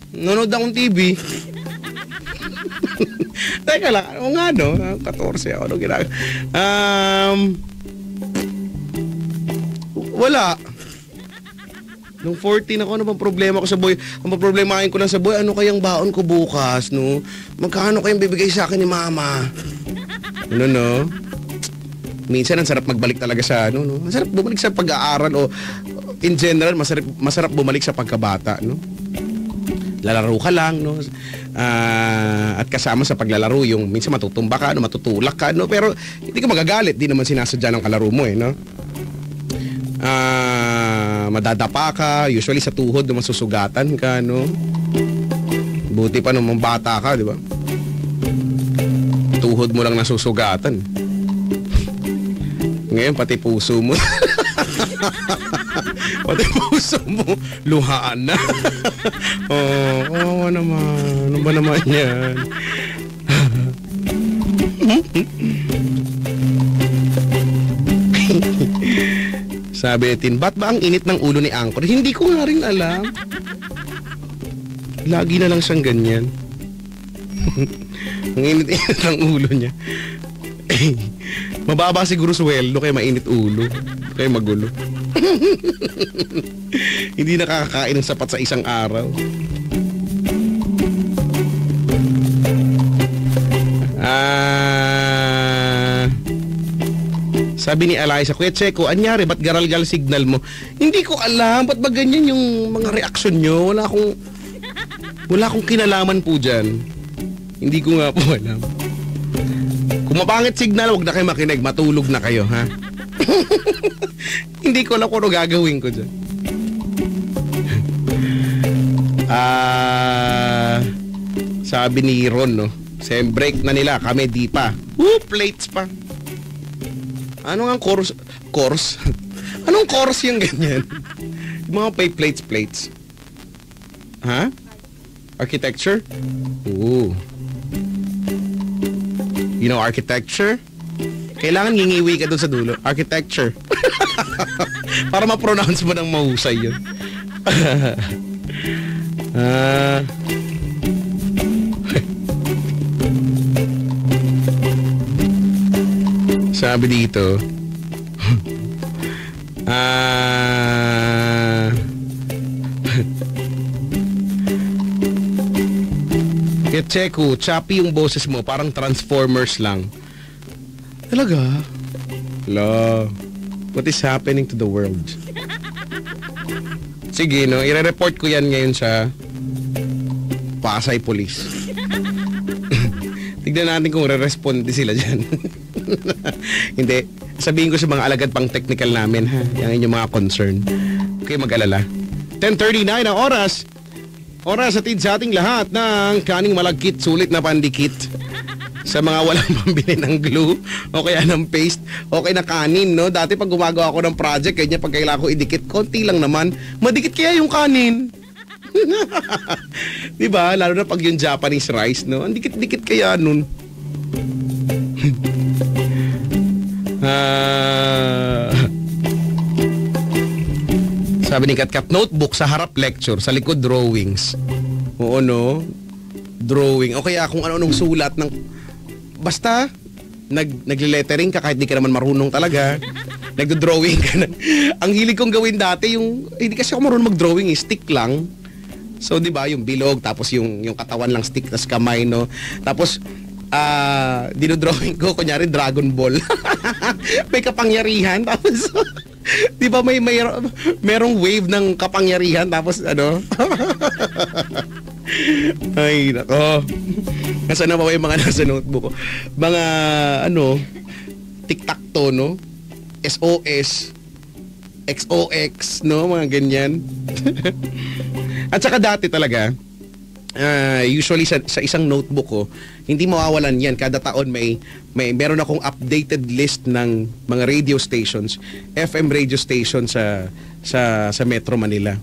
nanonood akong TV. Teka lang, ano nga no? 14 ako, anong ginagawa? Wala. Nung 14 ako, ano bang problema ko sa boy? Ang problemahin ko lang sa boy, ano kayang baon ko bukas, no? Magkano kayang bibigay sa akin ni mama? Ano, no? Minsan, ang sarap magbalik talaga sa, ano, no? Masarap bumalik sa pag-aaral o in general, masarap bumalik sa pagkabata, no? Lalaro ka lang, no? At kasama sa paglalaro, yung minsan matutumba ka, no? Matutulak ka, no? Pero hindi ka magagalit, di naman sinasadya ng kalaro mo, eh, no? Madadapa ka, usually sa tuhod, no? Masusugatan ka, no? Buti pa nung bata ka, di ba? Tuhod mo lang nasusugatan. Ngayon, pati puso mo. Pati puso mo, luhaan na. Oh, kawawa naman. Ano ba naman yan? Sabi ni Tin, ba't ba ang init ng ulo ni Angkor? Hindi ko nga rin alam. Lagi na lang siyang ganyan. Ang init-init ng ulo niya. Mababa siguro sweldo kaya mainit ulo. Kaya magulo. Hindi nakakakain ng sapat sa isang araw. Sabi ni Eliza, Kuya Checo, anyari, ba't garal-gal signal mo? Hindi ko alam, ba't ba ganyan yung mga reaksyon nyo? Wala akong kinalaman po dyan. Hindi ko nga po alam. Kung mapangit signal, huwag na kayo makinig. Matulog na kayo, ha? Hindi ko alam kung ano gagawin ko dyan. Sabi ni Ron, no? Sem break na nila, kami di pa. Plates pa. Ano nga course? Anong course yung ganyan? Yung mga plates. Ha? Architecture? Ooh. You know architecture? Kailangan ngingiwi ka doon sa dulo. Architecture. Para ma-pronounce mo ng mahusay yun. Sabi dito, Checo, choppy yung boses mo, parang Transformers lang. Talaga? Hello. What is happening to the world? Sige, no, i-report ko yan ngayon sa Pasay Police. Tignan natin kung re-responde sila dyan. Hindi. Sabihin ko sa mga alagad pang technical namin, ha? Yan yung mga concern. Okay, mag-alala. 10:39 ang oras. Oras atid sa ating lahat ng kaning malagkit, sulit na pandikit. Sa mga walang pambili ng glue o kaya ng paste o kaya na kanin, no? Dati pag gumagawa ako ng project, kanya pag kailangan ko idikit, konti lang naman, madikit kaya yung kanin. Diba? Lalo na pag yung Japanese rice, no? Ang dikit-dikit kaya nun. Sabi ni Katkat, notebook sa harap lecture, sa likod drawings. Oo, no? Drawing. O kaya kung ano-anong sulat ng... Basta, nagle-lettering ka kahit di ka naman marunong talaga. Nagdo-drawing ka na. Ang hilig kong gawin dati, yung... Hindi kasi ako marunong mag-drawing, stick lang. So, di ba, yung bilog, tapos yung katawan lang stick, tas kamay, no? Tapos, dinodrawing ko, kunyari, Dragon Ball. May kapangyarihan, tapos... Di ba merong wave ng kapangyarihan tapos ano? Ay, nako. Nasaan na ba yung mga nasa notebook ko? Mga ano, tic-tac-toe, no? SOS, XOX, no? Mga ganyan. At saka dati talaga, usually sa isang notebook ko, hindi mawawalan yan. Kada taon meron akong updated list ng mga radio stations, FM radio stations sa Metro Manila.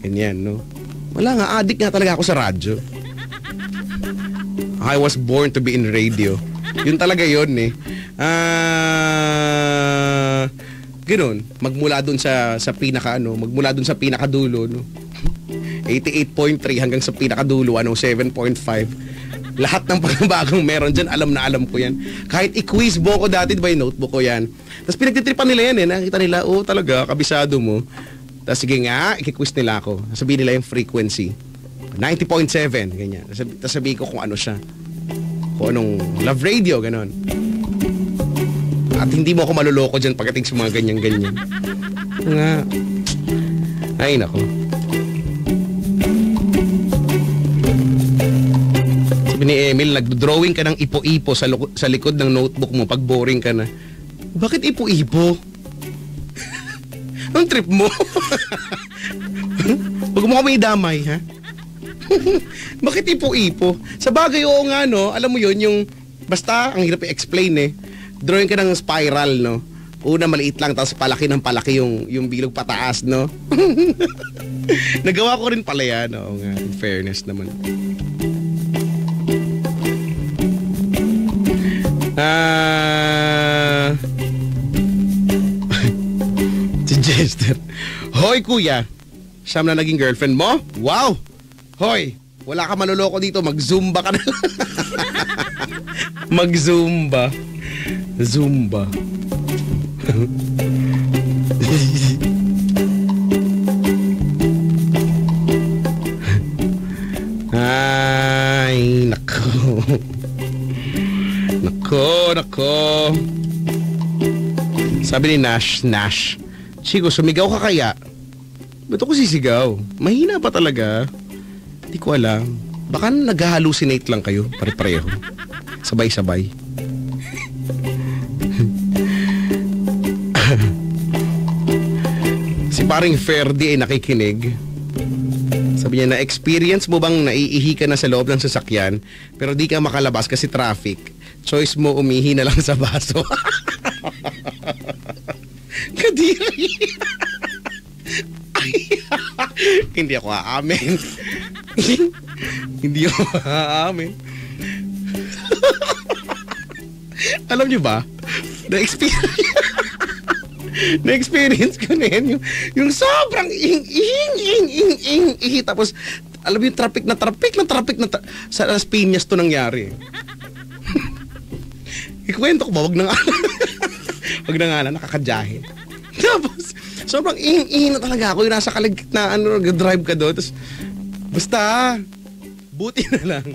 Ganyan, no? Wala nga, addict nga talaga ako sa radyo. I was born to be in radio. Yun talaga yun, eh. Ganoon, magmula dun sa pinakadulo, no? 88.3 hanggang sa pinakadulo, 7.5. Lahat ng pagbagong meron dyan, alam na alam ko yan. Kahit i-quiz mo ko dati, diba yung notebook ko yan. Tapos pinagtitripan nila yan, eh. Nakita nila, oh talaga, kabisado mo. Tapos sige nga, i-quiz nila ako. Sabihin nila yung frequency. 90.7, ganyan. Tapos sabihin ko kung ano siya. Kung anong love radio, ganon. At hindi mo ako maluloko dyan pagdating sa mga ganyan-ganyan. Nga. Ay, nako. Sabi ni Emil, nagdodrawing ka ng ipo-ipo sa likod ng notebook mo pag boring ka na. Bakit ipo-ipo? Ang trip mo? Huwag mo kami idamay, ha? Bakit ipo-ipo? Sa bagay, oo nga, no? Alam mo yun, yung... Basta, ang hirap i-explain, eh. Drawing ka ng spiral, no? Una, maliit lang, tapos palaki ng palaki yung bilog pataas, no? Nagawa ko rin pala yan, oo nga. In fairness naman. Si Jester. Hoy, kuya. Siyam na naging girlfriend mo? Wow! Hoy, wala ka maluloko dito. Mag-zumba ka na. Mag-zumba. Zumba. Ay, nako. Nako. Sabi ni Nash, Chico, sumigaw ka kaya? Ba't ako sisigaw? Mahina pa talaga. Hindi ko alam. Baka nag-hallucinate lang kayo, pare-pareho. Sabay-sabay. Si paring Ferdy ay nakikinig. Sabi niya, na-experience mo bang naiihi ka na sa loob ng sasakyan pero di ka makalabas kasi traffic? Choice mo, umihi na lang sa baso. Kadiri. Hindi ako aamin. Hindi ako aamin. Alam niyo ba? Na-experience ko na yan. Yung sobrang ing. Tapos, alam mo yung traffic na sa Las Piñas to nangyari. Ikwento ko ba? Wag na nga nakakadyahin. Tapos, sobrang ing na talaga ako. Yung nasa kalagitnaan, drive ka doon. Tapos, basta, buti na lang.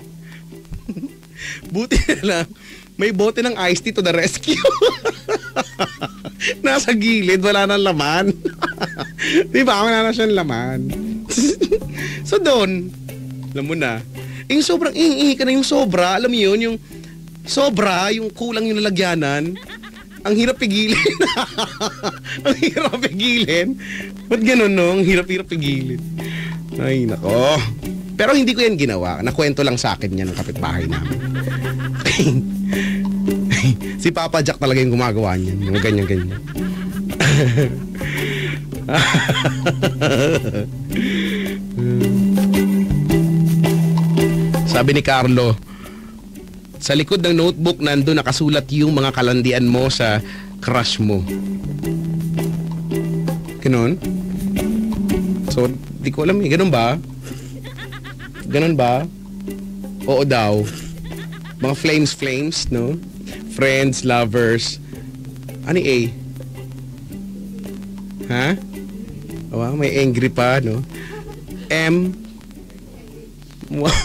May bote ng iced tea to the rescue. Nasa gilid, wala nang laman. Diba? Wala na siyang laman. So doon, alam mo na, yung sobrang ihi ka na yung sobra, alam mo yun, yung sobra, yung kulang yung lalagyanan, ang hirap pigilin. Ang hirap pigilin. Ba't ganun, no? Ang hirap pigilin. Ay, nako. Pero hindi ko yan ginawa. Nakwento lang sa akin yan ng kapitbahay namin. Si Papa Jack talaga yung gumagawa niyan. Yung ganyan-ganyan. Sabi ni Carlo, sa likod ng notebook nandun nakasulat yung mga kalandian mo sa crush mo. Ganon? So, di ko alam eh. Ganon ba? Ganon ba? Oo daw. Mga flames, no? Friends, lovers. Ano A? Ha? Wow, may angry pa, no? M. Wow.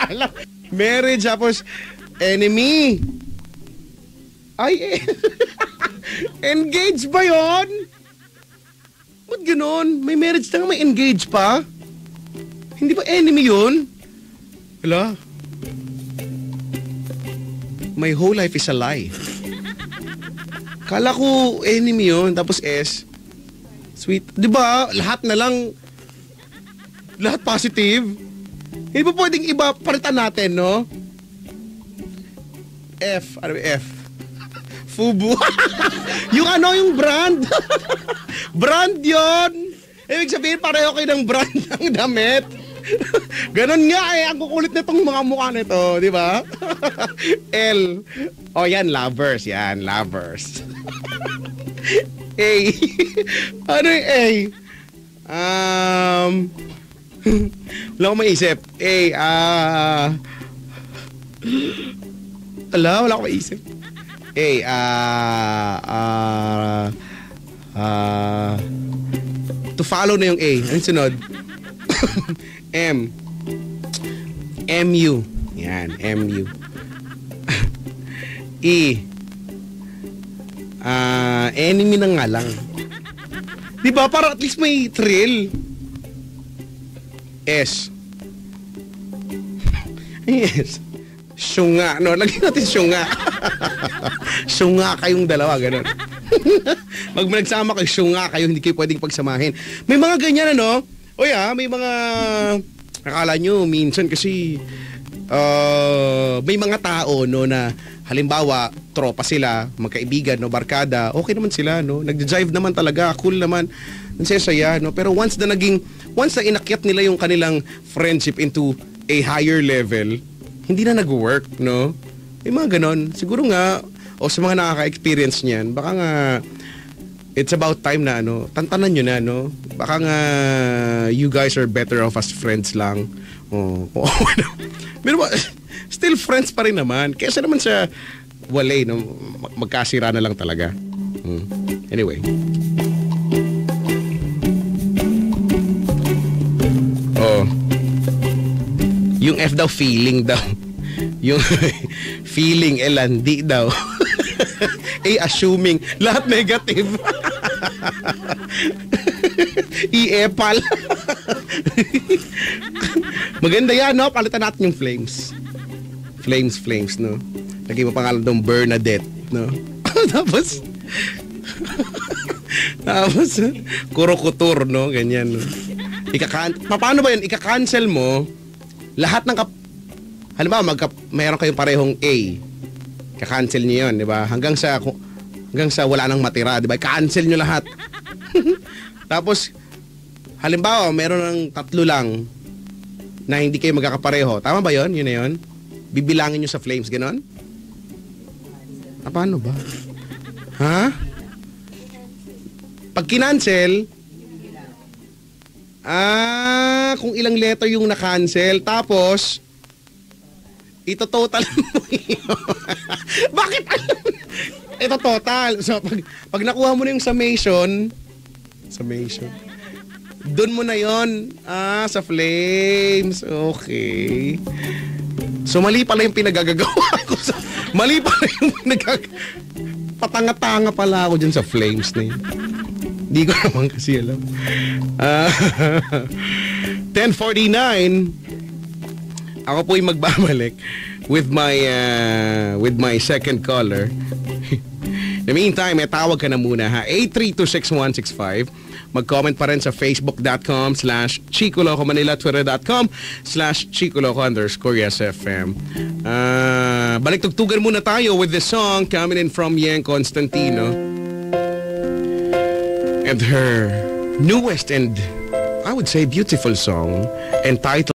alam. Marriage, tapos enemy. Ay, engage ba yun? Ba't ganon? May marriage na may engage pa? Hindi ba enemy yun? Hala? My whole life is a lie. Kala ko enemy yun, tapos S. Sweet. Di ba? Lahat na lang, lahat positive. Hindi ba pwedeng iba palitan natin, no? F. Ano F? Fubu. yung brand. Brand yon. Ibig sabihin, pareho kayo ng brand ng damit. Ganon nga eh. Ang kukulit na itong mga mukha nito, di ba? L. O yan, lovers. Yan, lovers. A. Ano yung A? Wala akong maisip. Wala akong maisip. To follow na yung A. Anong sunod? M. MU. Yan, MU. E. Enemy na nga lang. Diba? Para at least may thrill. S. Yes. Syunga. No, lagyan natin syunga. Syunga kayong dalawa, ganun. Pag nagsama kayo, syunga kayo, hindi kayo pwedeng pagsamahin. May mga ganyan, ano? O may mga... Akala nyo, minsan kasi... may mga tao, no, na halimbawa, tropa sila, magkaibigan, no, barkada, okay naman sila, no? Nagja-jive naman talaga, cool naman. Nagsasaya, no? Pero once na inakyat nila yung kanilang friendship into a higher level, hindi na nag-work, no? May mga ganon. Siguro nga, o sa mga nakaka-experience niyan, baka nga, it's about time na, ano, tantanan nyo na, no? Baka nga, you guys are better off as friends lang. Pero still friends pa rin naman. Kesa naman sa walay, no? Magkasira na lang talaga. Anyway. Yung F daw, feeling daw. Yung feeling, landi daw. Assuming. Lahat negative. Epal. Maganda yan, no? Palitan natin yung flames. Flames, no? Lagay mo pangalan doon, Bernadette, no? Tapos, kurokutur, no? Ganyan, no? Paano ba yan? Ika-cancel mo lahat ng halimbawa, mayroon kayong parehong A. Ka-cancel niyo yun, di ba? Hanggang sa wala nang matira, di ba? Cancel niyo lahat. Tapos, halimbawa, meron ng 3 lang na hindi kayo magkakapareho. Tama ba yun? Yun na yun? Bibilangin niyo sa flames, gano'n? Paano ba? Ha? Pag kinancel, kung ilang letter yung na-cancel, tapos, ito total mo yun. Bakit? Ito total. So, pag nakuha mo na yung summation, doon mo na yon sa flames. Okay. So, mali pala yung pinagagagawa ko. Mali pala yung patanga-tanga pala ako dyan sa flames na yun. Hindi ko naman kasi alam. 10:49. Ako po'y magbabalik with my second caller. In the meantime, tawag ka na muna ha. 8326165. Mag-comment pa rin sa facebook.com/Chicoloco Manila, twitter.com/Chicoloco_YesFM. Balik tugtugan muna tayo with the song coming in from Yang Constantino and her newest and I would say beautiful song entitled